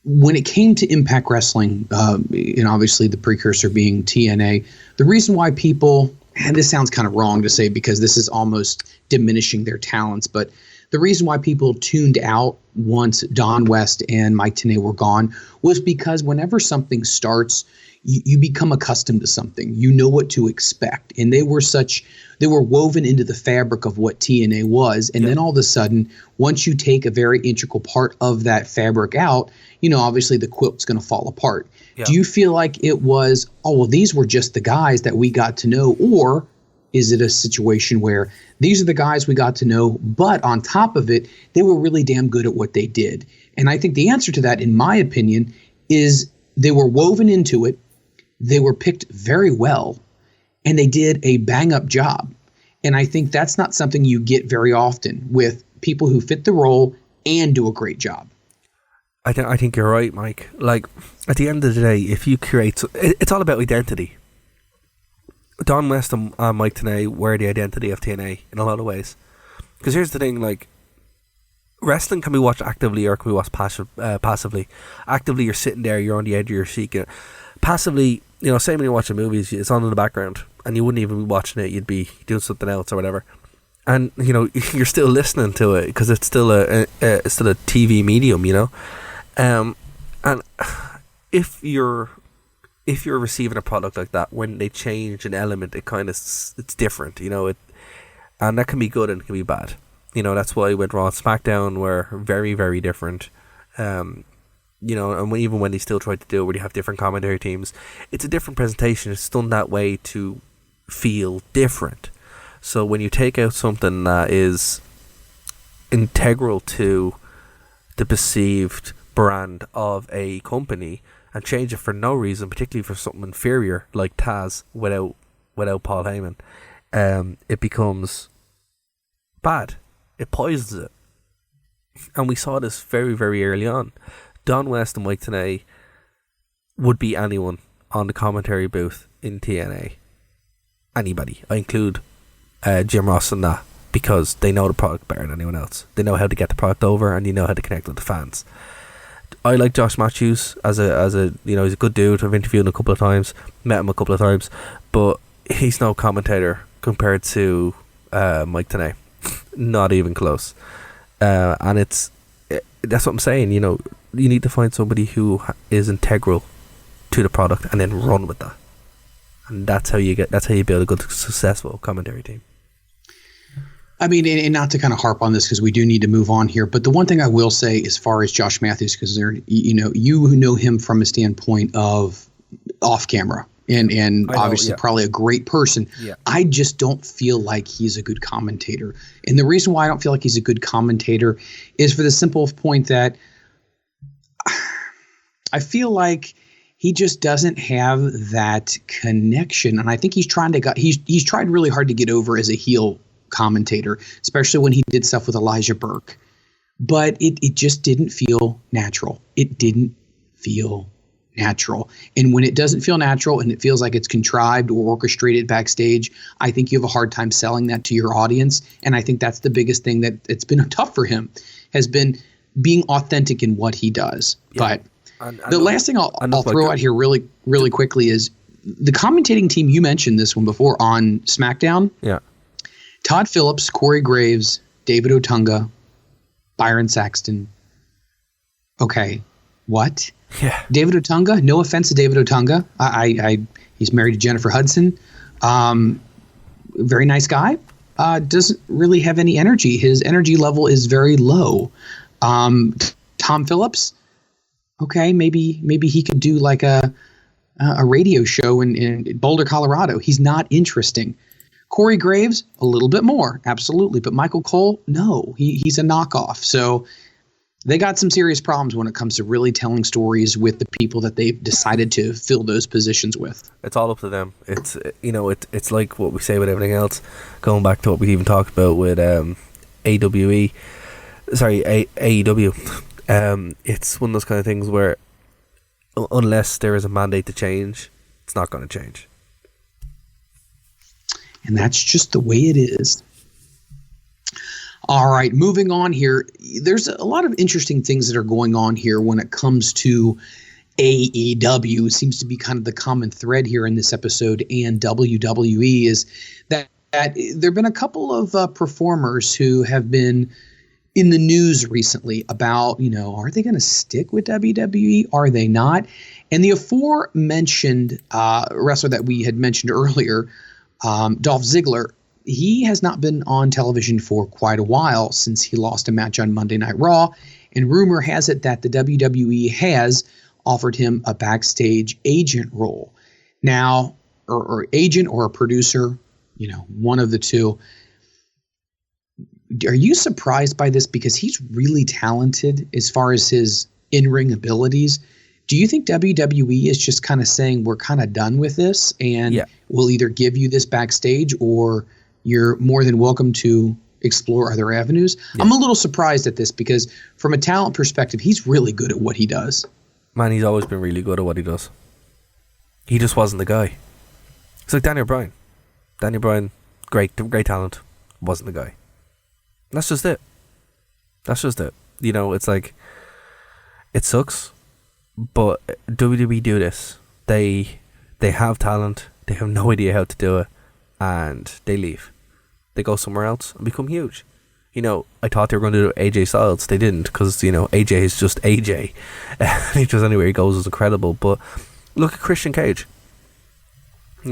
when it came to Impact Wrestling, and obviously the precursor being TNA, the reason why people, and this sounds kind of wrong to say because this is almost diminishing their talents, but the reason why people tuned out once Don West and Mike Tenay were gone was because whenever something starts, you become accustomed to something. You know what to expect. And they were woven into the fabric of what TNA was. And then all of a sudden, once you take a very integral part of that fabric out, obviously the quilt's going to fall apart. Yeah. Do you feel like it was, these were just the guys that we got to know? Or is it a situation where these are the guys we got to know, but on top of it, they were really damn good at what they did? And I think the answer to that, in my opinion, is they were woven into it. They were picked very well, and they did a bang-up job. And I think that's not something you get very often with people who fit the role and do a great job. I think you're right, Mike. Like, at the end of the day, if you create... It's all about identity. Don West and Mike Tenay were the identity of TNA in a lot of ways. Because here's the thing, like, wrestling can be watched actively or can be watched passively. Actively, you're sitting there, you're on the edge of your seat. Passively, say when you're watching movies, it's on in the background and you wouldn't even be watching it, you'd be doing something else or whatever. And, you're still listening to it because it's still a TV medium, And if you're receiving a product like that, when they change an element, it's different, and that can be good and it can be bad. That's why with Raw and SmackDown were very, very different. And even when they still try to do it where you have different commentary teams, it's a different presentation. It's done that way to feel different. So when you take out something that is integral to the perceived brand of a company and change it for no reason, particularly for something inferior like Taz without Paul Heyman, it becomes bad. It poisons it. And we saw this very, very early on. Don West and Mike Tenay would be anyone on the commentary booth in TNA. Anybody. I include Jim Ross in that, because they know the product better than anyone else. They know how to get the product over and they know how to connect with the fans. I like Josh Matthews as a he's a good dude. I've interviewed him a couple of times, met him a couple of times, but he's no commentator compared to Mike Tenay. Not even close. And that's what I'm saying. You need to find somebody who is integral to the product and then run with that. And that's how you build a good, successful commentary team. I mean, and not to kind of harp on this because we do need to move on here, but the one thing I will say as far as Josh Matthews, because you know him from a standpoint of off camera and obviously probably a great person. Yeah. I just don't feel like he's a good commentator. And the reason why I don't feel like he's a good commentator is for the simple point that I feel like he just doesn't have that connection. And I think he's tried really hard to get over as a heel commentator, especially when he did stuff with Elijah Burke. But it just didn't feel natural. It didn't feel natural. And when it doesn't feel natural and it feels like it's contrived or orchestrated backstage, I think you have a hard time selling that to your audience. And I think that's the biggest thing that it's been tough for him, has been being authentic in what he does. Yeah. But the last thing I'll throw out here really, really quickly is the commentating team. You mentioned this one before on SmackDown. Yeah. Todd Phillips, Corey Graves, David Otunga, Byron Saxton. Okay. What? Yeah. David Otunga, no offense to David Otunga. He's married to Jennifer Hudson. Very nice guy. Doesn't really have any energy. His energy level is very low. Tom Phillips. Okay, maybe he could do like a radio show in Boulder, Colorado. He's not interesting. Corey Graves, a little bit more, absolutely. But Michael Cole, no, he's a knockoff. So they got some serious problems when it comes to really telling stories with the people that they've decided to fill those positions with. It's all up to them. It's it's like what we say with everything else. Going back to what we even talked about with AEW. It's one of those kind of things where unless there is a mandate to change, it's not going to change. And that's just the way it is. All right, moving on here. There's a lot of interesting things that are going on here when it comes to AEW. It seems to be kind of the common thread here in this episode, and WWE is that there have been a couple of performers who have been in the news recently about, are they going to stick with WWE? Are they not? And the aforementioned wrestler that we had mentioned earlier, Dolph Ziggler, he has not been on television for quite a while since he lost a match on Monday Night Raw. And rumor has it that the WWE has offered him a backstage agent role. Now, or agent or a producer, one of the two. Are you surprised by this? Because he's really talented as far as his in-ring abilities. Do you think WWE is just kind of saying we're kind of done with this and we'll either give you this backstage or you're more than welcome to explore other avenues? Yeah. I'm a little surprised at this because from a talent perspective, he's really good at what he does. Man, he's always been really good at what he does. He just wasn't the guy. It's like Daniel Bryan. Daniel Bryan, great talent, wasn't the guy. That's just it. It's like, it sucks, but WWE do this. They have talent, they have no idea how to do it, and they leave. They go somewhere else and become huge. I thought they were going to do AJ Styles. They didn't, because, AJ is just AJ. He just, anywhere he goes is incredible. But look at Christian Cage. They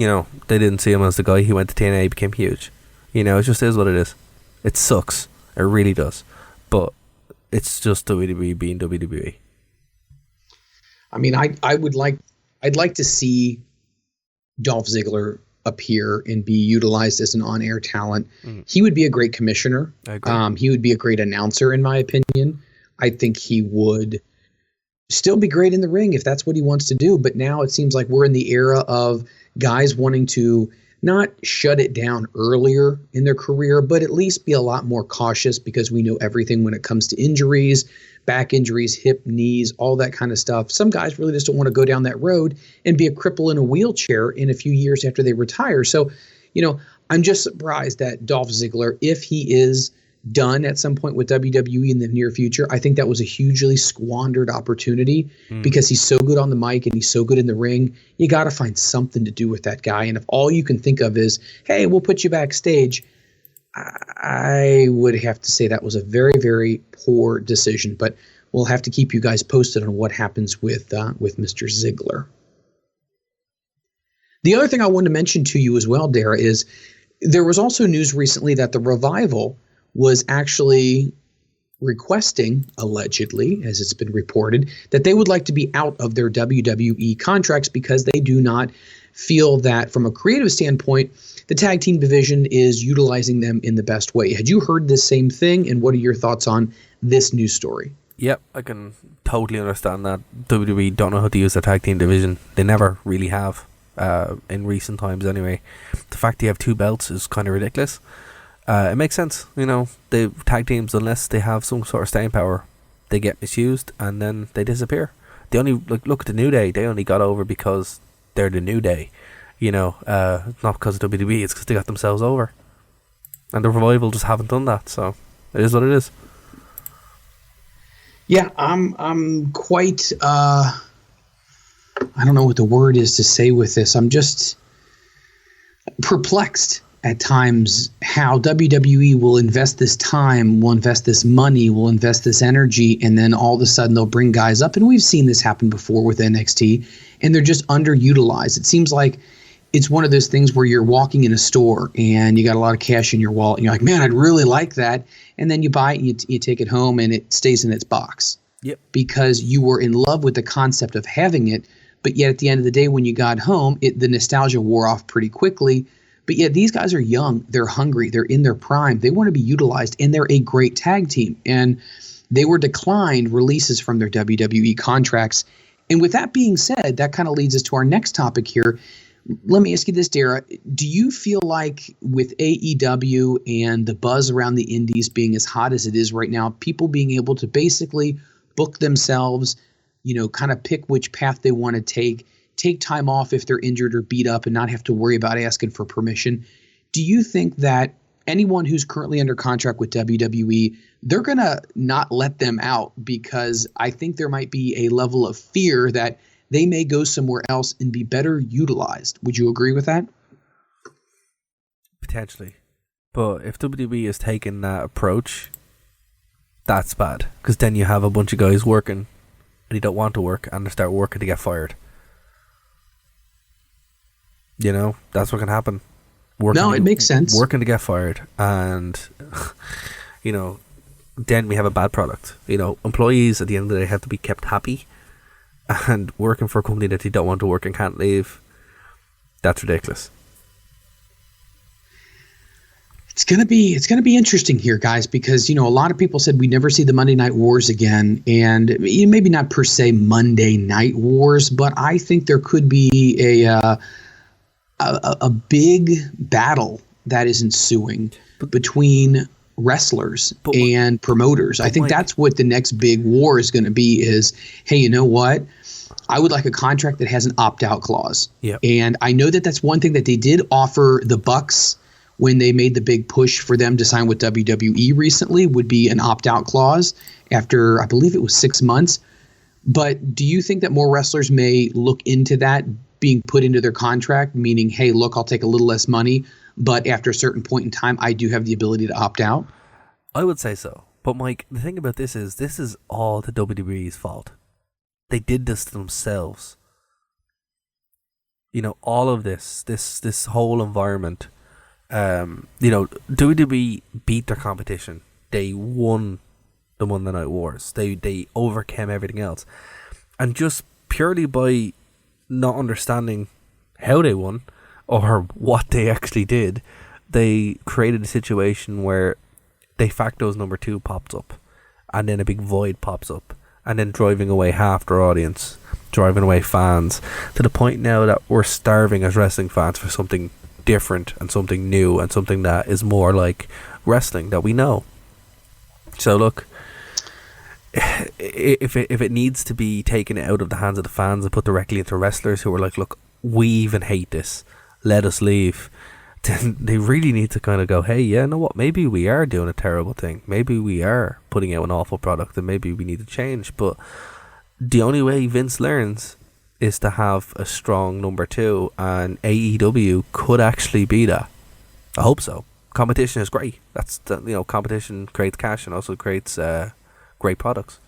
didn't see him as the guy. He went to TNA, became huge. It just is what it is. It sucks. It really does. But it's just WWE being WWE. I mean, I'd like to see Dolph Ziggler appear and be utilized as an on-air talent. He would be a great commissioner. I agree. He would be a great announcer, in my opinion. I think he would still be great in the ring if that's what he wants to do. But now it seems like we're in the era of guys wanting to not shut it down earlier in their career, but at least be a lot more cautious because we know everything when it comes to injuries, back injuries, hip, knees, all that kind of stuff. Some guys really just don't want to go down that road and be a cripple in a wheelchair in a few years after they retire. So, I'm just surprised that Dolph Ziggler, if he is done at some point with WWE in the near future, I think that was a hugely squandered opportunity because he's so good on the mic and he's so good in the ring. You got to find something to do with that guy. And if all you can think of is, hey, we'll put you backstage, I would have to say that was a very, very poor decision. But we'll have to keep you guys posted on what happens with Mr. Ziggler. The other thing I wanted to mention to you as well, Darragh, is there was also news recently that the Revival was actually requesting, allegedly, as it's been reported, that they would like to be out of their WWE contracts because they do not feel that, from a creative standpoint, the tag team division is utilizing them in the best way. Had you heard this same thing, and what are your thoughts on this news story? Yep, I can totally understand that. WWE don't know how to use the tag team division. They never really have, in recent times anyway. The fact they have two belts is kind of ridiculous. It makes sense, the tag teams, unless they have some sort of staying power, they get misused and then they disappear. They only look at the New Day. They only got over because they're the New Day, not because of WWE. It's because they got themselves over, and the Revival just haven't done that. So it is what it is. Yeah, I'm quite. I don't know what the word is to say with this. I'm just perplexed at times how WWE will invest this time, will invest this money, will invest this energy, and then all of a sudden they'll bring guys up. And we've seen this happen before with NXT, and they're just underutilized. It seems like it's one of those things where you're walking in a store and you got a lot of cash in your wallet, and you're like, man, I'd really like that. And then you buy it and you take it home and it stays in its box. Yep. Because you were in love with the concept of having it, but yet at the end of the day, when you got home, the nostalgia wore off pretty quickly. But yet these guys are young, they're hungry, they're in their prime, they want to be utilized, and they're a great tag team. And they were declined releases from their WWE contracts. And with that being said, that kind of leads us to our next topic here. Let me ask you this, Darragh. Do you feel like with AEW and the buzz around the indies being as hot as it is right now, people being able to basically book themselves, kind of pick which path they want to take time off if they're injured or beat up and not have to worry about asking for permission. Do you think that anyone who's currently under contract with WWE, they're going to not let them out because I think there might be a level of fear that they may go somewhere else and be better utilized? Would you agree with that? Potentially. But if WWE is taking that approach, That's bad, because then you have a bunch of guys working and you don't want to work, and they start working to get fired. You know, that's what can happen. It makes sense. Working to get fired, and you know, then we have a bad product. You know, employees at the end of the day have to be kept happy, and working for a company that you don't want to work and can't leave, that's ridiculous. It's gonna be interesting here, guys, because a lot of people said we'd never see the Monday Night Wars again, and maybe not per se Monday Night Wars, but I think there could be a big battle that is ensuing between wrestlers and promoters. I think that's what the next big war is going to be. Is, hey, you know what? I would like a contract that has an opt-out clause. Yep. And I know that that's one thing that they did offer the Bucks when they made the big push for them to sign with WWE recently, would be an opt-out clause after, I believe it was 6 months. But do you think that more wrestlers may look into that being put into their contract, meaning, hey, look, I'll take a little less money, but after a certain point in time, I do have the ability to opt out? I would say so. But Mike, the thing about this is all the WWE's fault. They did this to themselves. You know, all of this whole environment. WWE beat their competition. They won the Monday Night Wars. They overcame everything else. And just purely by not understanding how they won or what they actually did, they created a situation where de facto's number 2 pops up, and then a big void pops up, and then driving away half their audience, driving away fans, to the point now that we're starving as wrestling fans for something different and something new and something that is more like wrestling that we know. So look, if it needs to be taken out of the hands of the fans and put directly into wrestlers who are like, look, we even hate this, let us leave, then they really need to kind of go, hey, yeah, know what, maybe we are doing a terrible thing, maybe we are putting out an awful product, and maybe we need to change. But the only way Vince learns is to have a strong number 2, and AEW could actually be that. I hope so. Competition is great. That's competition creates cash and also creates great products.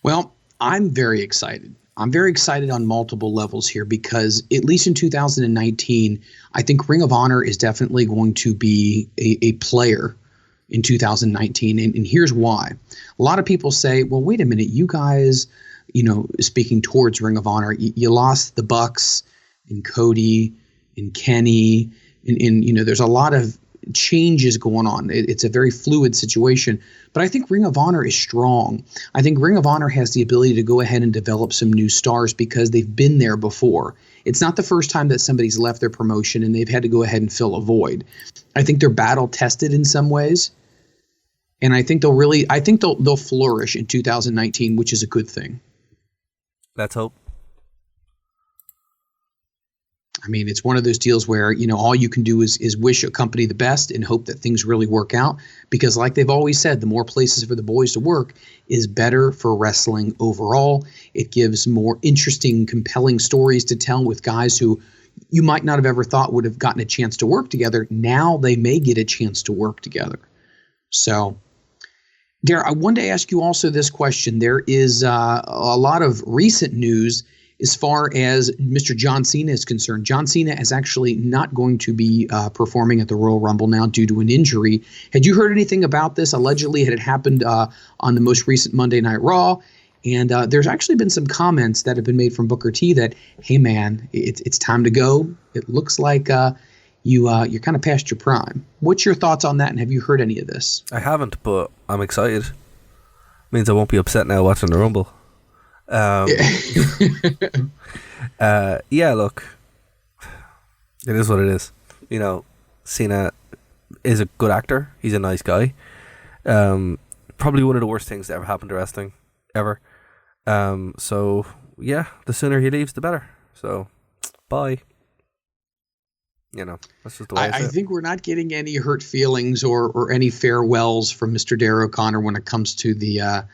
Well, I'm very excited. I'm very excited on multiple levels here, because at least in 2019, I think Ring of Honor is definitely going to be a player in 2019. And here's why. A lot of people say, well, wait a minute, you guys, speaking towards Ring of Honor, you lost the Bucks and Cody and Kenny, and there's a lot of changes going on. It's a very fluid situation, but I think Ring of Honor is strong. I think Ring of Honor has the ability to go ahead and develop some new stars because they've been there before. It's not the first time that somebody's left their promotion and they've had to go ahead and fill a void. I think they're battle tested in some ways, and I think they'll flourish in 2019, which is a good thing. Let's hope. I mean, it's one of those deals where, all you can do is wish a company the best and hope that things really work out, because like they've always said, the more places for the boys to work is better for wrestling overall. It gives more interesting, compelling stories to tell with guys who you might not have ever thought would have gotten a chance to work together. Now they may get a chance to work together. So, Darragh, I wanted to ask you also this question. There is a lot of recent news as far as Mr. John Cena is concerned. John Cena is actually not going to be performing at the Royal Rumble now due to an injury. Had you heard anything about this? Allegedly, it had happened on the most recent Monday Night Raw. And there's actually been some comments that have been made from Booker T that, hey, man, it's time to go. It looks like you're kind of past your prime. What's your thoughts on that, and have you heard any of this? I haven't, but I'm excited. Means I won't be upset now watching the Rumble. Look, it is what it is. Cena is a good actor. He's a nice guy. Probably one of the worst things that ever happened to wrestling ever. So yeah, the sooner he leaves, the better. So bye. That's just the way I think we're not getting any hurt feelings or any farewells from Mr. Darragh O'Connor when it comes to the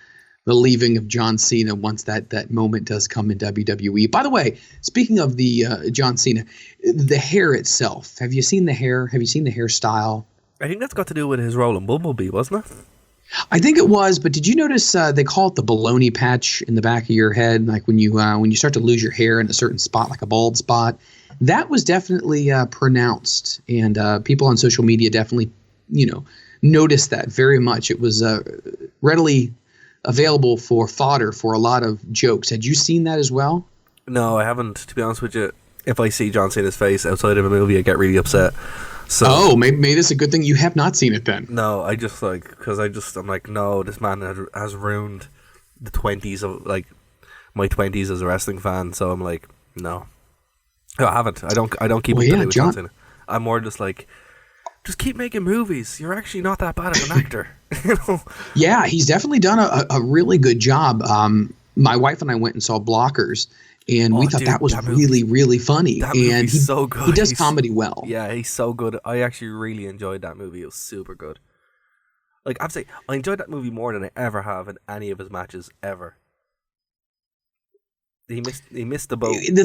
leaving of John Cena once that moment does come in WWE. By the way, speaking of the John Cena, the hair itself, have you seen the hair? Have you seen the hairstyle? I think that's got to do with his role in Bumblebee, wasn't it? I think it was, but did you notice they call it the baloney patch in the back of your head, like when you start to lose your hair in a certain spot, like a bald spot? That was definitely pronounced, and people on social media definitely, noticed that very much. It was readily available for fodder for a lot of jokes. Had you seen that as well? No, I haven't. To be honest with you, if I see John Cena's face outside of a movie, I get really upset. So, maybe this is a good thing you have not seen it then. No, I just I'm like, no, this man has ruined the 20s of my 20s as a wrestling fan. So I'm like, no, I haven't. I don't keep up to date with John Cena. I'm more just like, just keep making movies. You're actually not that bad of an actor. Yeah, he's definitely done a really good job. My wife and I went and saw Blockers. And we thought that was really, really funny. And he's so good. He does comedy well. Yeah, he's so good. I actually really enjoyed that movie. It was super good. Like, I'd say I enjoyed that movie more than I ever have in any of his matches ever. He missed the boat. The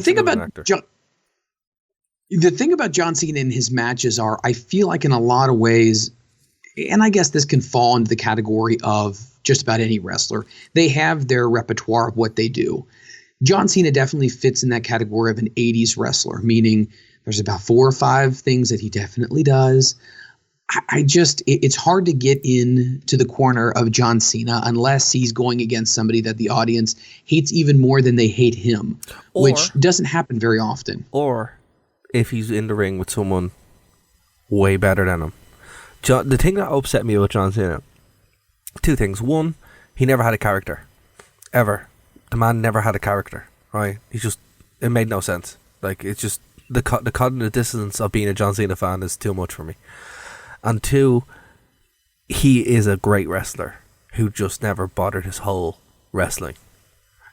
thing about John Cena in his matches are, I feel like in a lot of ways, and I guess this can fall into the category of just about any wrestler, they have their repertoire of what they do. John Cena definitely fits in that category of an 80s wrestler, meaning there's about 4 or 5 things that he definitely does. It's hard to get into the corner of John Cena unless he's going against somebody that the audience hates even more than they hate him, which doesn't happen very often. Or if he's in the ring with someone way better than him. The thing that upset me about John Cena, 2 things. One, he never had a character. Ever. The man never had a character, right? It made no sense. Like, it's just, the cognitive dissonance of being a John Cena fan is too much for me. And 2, he is a great wrestler who just never bothered his whole wrestling.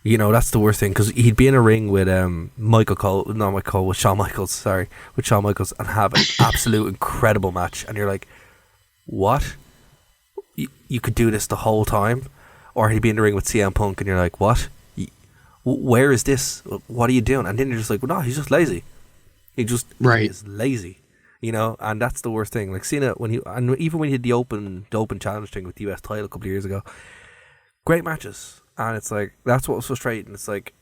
That's the worst thing, because he'd be in a ring with with Shawn Michaels, and have an absolute incredible match. And you're like, what? You could do this the whole time? Or he'd be in the ring with CM Punk, and you're like, what? Where is this? What are you doing? And then you're just like, well, no, he's just lazy. He is lazy, and that's the worst thing. Like Cena, even when he did the open challenge thing with the US title a couple of years ago, great matches, and it's like, that's what was frustrating. It's like,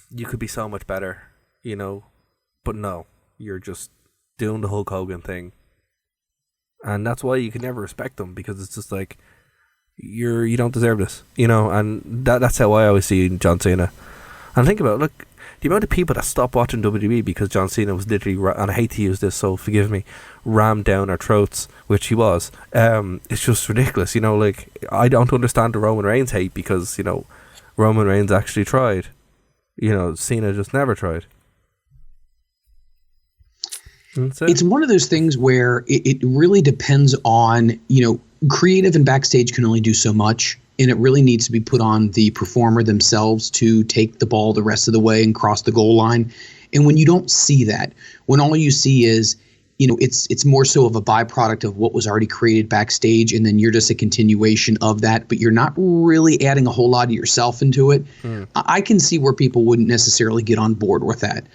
you could be so much better, but no, you're just doing the Hulk Hogan thing, and that's why you can never respect them, because it's just like, you don't deserve this, and that's how I always see John Cena. And think about it, look, the amount of people that stopped watching WWE because John Cena was literally, and I hate to use this, so forgive me, rammed down our throats, which he was. It's just ridiculous, like, I don't understand the Roman Reigns hate, because, Roman Reigns actually tried. Cena just never tried. It's one of those things where it really depends on, creative and backstage can only do so much, and it really needs to be put on the performer themselves to take the ball the rest of the way and cross the goal line. And when you don't see that, when all you see is, it's more so of a byproduct of what was already created backstage, and then you're just a continuation of that, but you're not really adding a whole lot of yourself into it. I can see where people wouldn't necessarily get on board with that.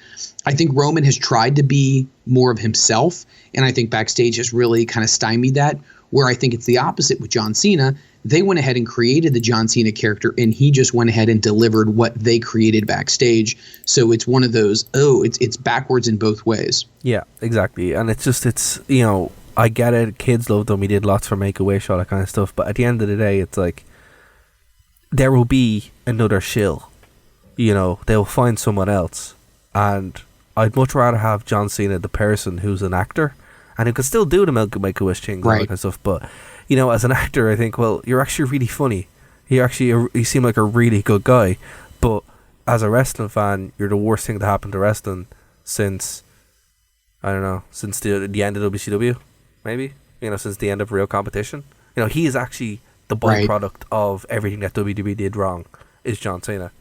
I think Roman has tried to be more of himself, and I think backstage has really kind of stymied that, where I think it's the opposite with John Cena. They went ahead and created the John Cena character, and he just went ahead and delivered what they created backstage. So it's one of those, it's backwards in both ways. Yeah, exactly. And it's I get it. Kids loved him. He did lots for Make-A-Wish, all that kind of stuff. But at the end of the day, it's like, there will be another shill. They'll find someone else. And I'd much rather have John Cena, the person who's an actor, and who can still do the Make-A-Wish thing, all that kind of stuff. But as an actor, I think, well, you're actually really funny. You seem like a really good guy. But as a wrestling fan, you're the worst thing to happen to wrestling since, I don't know, since the end of WCW, maybe. Since the end of real competition. He is actually the byproduct of everything that WWE did wrong, is John Cena.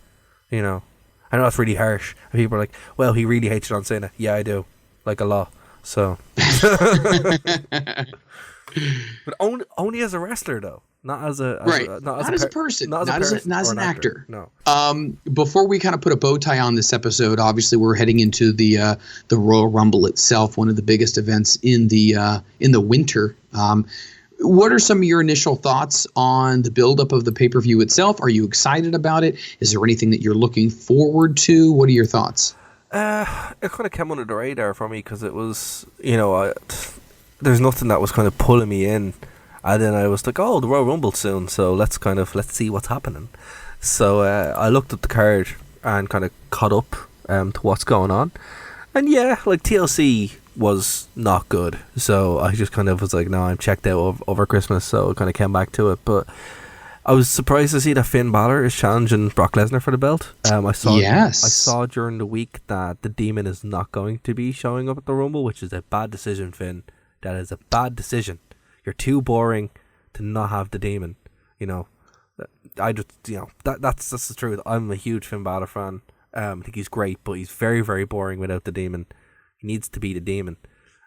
I know that's really harsh. And people are like, well, he really hates John Cena. Yeah, I do. Like a lot. So. But only as a wrestler, though, not as a not as a person, not as an actor. No. Before we kind of put a bow tie on this episode, obviously we're heading into the Royal Rumble itself, one of the biggest events in the winter. what are some of your initial thoughts on the buildup of the pay-per-view itself? Are you excited about it? Is there anything that you're looking forward to? What are your thoughts? It kind of came under the radar for me because it was, there's nothing that was kind of pulling me in. And then I was like, oh, the Royal Rumble soon, so let's see what's happening. So I looked at the card and kind of caught up to what's going on. And yeah, like TLC was not good. So I just kind of was like, no, I'm checked out over Christmas, so I kind of came back to it. But I was surprised to see that Finn Balor is challenging Brock Lesnar for the belt. I saw during the week that the Demon is not going to be showing up at the Rumble, which is a bad decision, Finn. That is a bad decision. You're too boring to not have the Demon. I just, that's the truth. I'm a huge Finn Balor fan. I think he's great, but he's very, very boring without the Demon. He needs to be the Demon.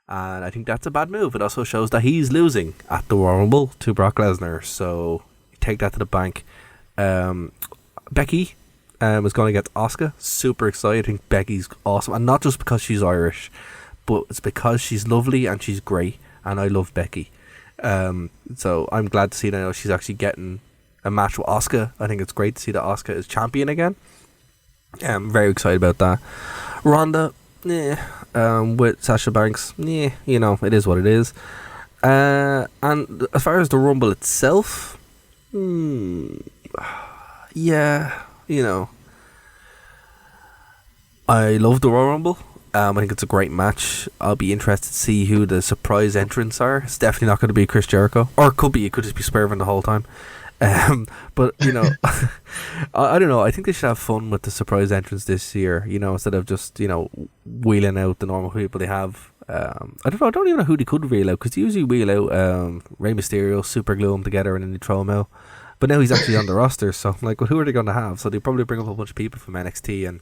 And I think that's a bad move. It also shows that he's losing at the Royal Rumble to Brock Lesnar. So take that to the bank. Becky is going to get Asuka. Super excited. I think Becky's awesome. And not just because she's Irish, but it's because she's lovely and she's great. And I love Becky. So I'm glad to see that she's actually getting a match with Asuka. I think it's great to see that Asuka is champion again. I'm very excited about that. Ronda, with Sasha Banks, it is what it is. And as far as the Rumble itself, I love the Royal Rumble. I think it's a great match. I'll be interested to see who the surprise entrants are. It's definitely not going to be Chris Jericho. Or it could be. It could just be Swerve the whole time. But, I don't know. I think they should have fun with the surprise entrants this year, instead of just, wheeling out the normal people they have. I don't even know who they could wheel out, because they usually wheel out Rey Mysterio, super glue them together, and then they throw him out. But now he's actually on the roster, so I'm like, well, who are they going to have? So they probably bring up a bunch of people from NXT, and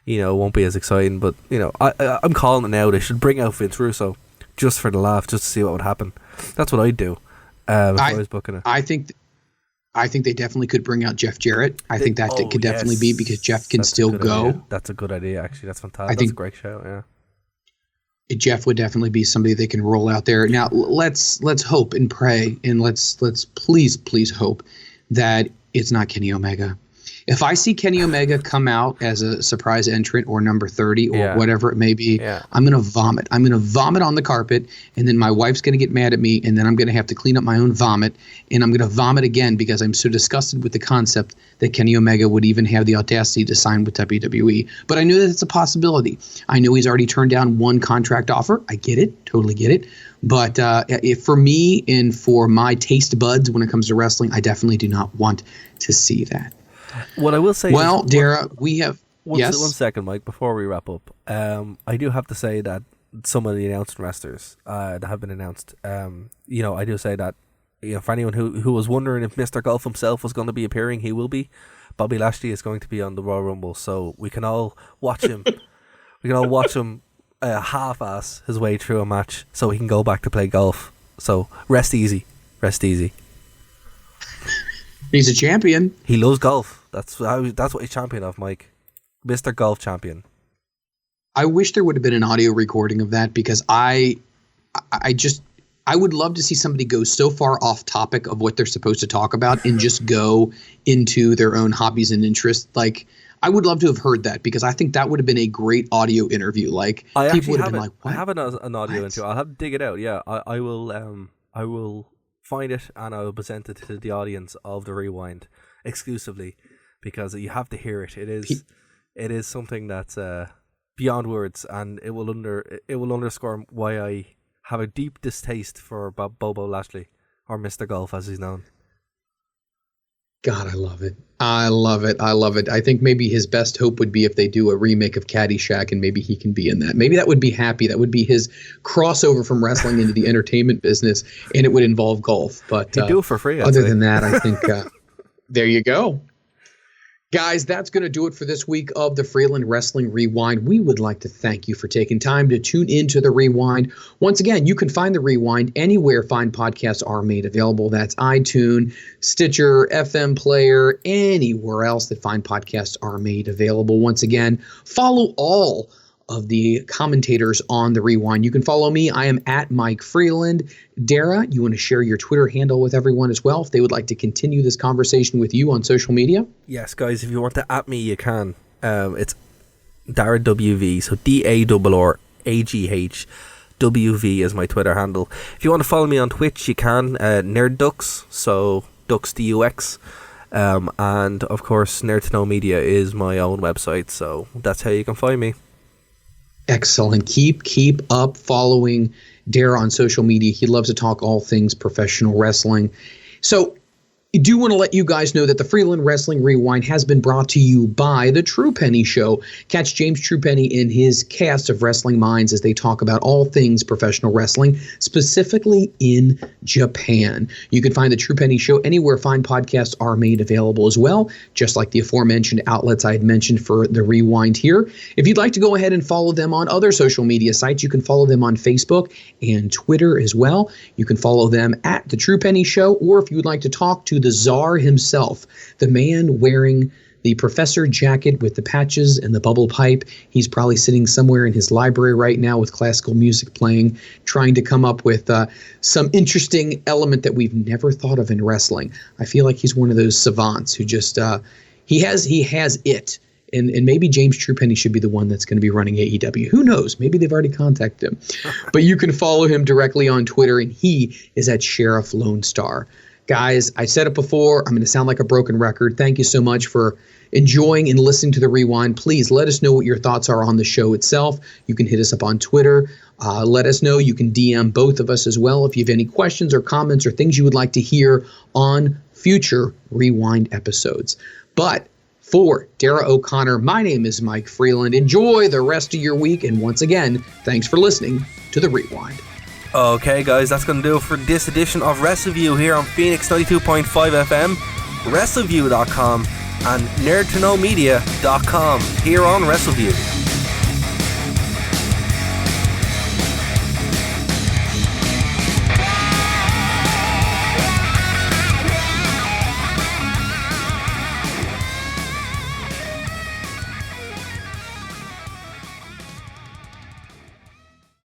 it won't be as exciting. But I'm calling it now. They should bring out Vince Russo just for the laugh, just to see what would happen. That's what I'd do if I was booking it. I think they definitely could bring out Jeff Jarrett. I think that could definitely be, because Jeff can still go. Idea. That's a good idea, actually. That's fantastic. That's a great show. Yeah. Jeff would definitely be somebody they can roll out there. Now let's hope and pray, and let's please hope that it's not Kenny Omega. If I see Kenny Omega come out as a surprise entrant or number 30 or whatever it may be, I'm going to vomit. I'm going to vomit on the carpet, and then my wife's going to get mad at me, and then I'm going to have to clean up my own vomit, and I'm going to vomit again because I'm so disgusted with the concept that Kenny Omega would even have the audacity to sign with WWE. But I knew that it's a possibility. I know he's already turned down one contract offer. I get it. Totally get it. But if for me and for my taste buds when it comes to wrestling, I definitely do not want to see that. What I will say Darragh, we have... One second, Mike, before we wrap up. I do have to say that some of the announced wrestlers that have been announced, I do say that, for anyone who was wondering if Mr. Golf himself was going to be appearing, he will be. Bobby Lashley is going to be on the Royal Rumble, so we can all watch him. We can all watch him half-ass his way through a match so he can go back to play golf. So rest easy. He's a champion. He loves golf. That's what he's champion of, Mike. Mr. Golf Champion. I wish there would have been an audio recording of that, because I would love to see somebody go so far off topic of what they're supposed to talk about and just go into their own hobbies and interests. Like, I would love to have heard that, because I think that would have been a great audio interview. Like, people would have been like, what? I have an audio interview. I'll have to dig it out. Yeah, I will find it, and I will present it to the audience of the Rewind exclusively, because you have to hear it. It is something that's beyond words, and it will underscore why I have a deep distaste for Bobo Lashley, or Mr. Golf as he's known. God, I love it. I think maybe his best hope would be if they do a remake of Caddyshack, and maybe he can be in that. Maybe that would be happy. That would be his crossover from wrestling into the entertainment business, and it would involve golf. But he'd do it for free. Other than that, I think there you go. Guys, that's going to do it for this week of the Freland Wrestling Rewind. We would like to thank you for taking time to tune into the Rewind. Once again, you can find the Rewind anywhere fine podcasts are made available. That's iTunes, Stitcher, FM Player, anywhere else that fine podcasts are made available. Once again, follow all of the commentators on the Rewind. You can follow me. I am at Mike Freland. Darragh, you want to share your Twitter handle with everyone as well if they would like to continue this conversation with you on social media? Yes, guys, if you want to at me, you can. It's Darragh WV, so DARRAGH. WV is my Twitter handle. If you want to follow me on Twitch, you can. NerdDux, so Dux DUX. And of course, Nerd to Know Media is my own website, so that's how you can find me. Excellent. Keep up following Darragh on social media. He loves to talk all things professional wrestling. So I do want to let you guys know that the Freeland Wrestling Rewind has been brought to you by The True Penny Show. Catch James Truepenny and his cast of wrestling minds as they talk about all things professional wrestling, specifically in Japan. You can find The True Penny Show anywhere fine podcasts are made available as well, just like the aforementioned outlets I had mentioned for the Rewind here. If you'd like to go ahead and follow them on other social media sites, you can follow them on Facebook and Twitter as well. You can follow them at The True Penny Show, or if you would like to talk to the Czar himself, the man wearing the professor jacket with the patches and the bubble pipe. He's probably sitting somewhere in his library right now with classical music playing, trying to come up with some interesting element that we've never thought of in wrestling. I feel like he's one of those savants who just he has it. And maybe James Truepenny should be the one that's going to be running AEW. Who knows? Maybe they've already contacted him. But you can follow him directly on Twitter, and he is at Sheriff Lone Star. Guys, I said it before. I'm going to sound like a broken record. Thank you so much for enjoying and listening to the Rewind. Please let us know what your thoughts are on the show itself. You can hit us up on Twitter. Let us know. You can DM both of us as well if you have any questions or comments or things you would like to hear on future Rewind episodes. But for Darragh O'Connor, my name is Mike Freland. Enjoy the rest of your week. And once again, thanks for listening to the Rewind. Okay, guys, that's going to do it for this edition of Wrestleview here on Phoenix 92.5 FM, Wrestleview.com, and nerdtoknowmedia.com here on Wrestleview.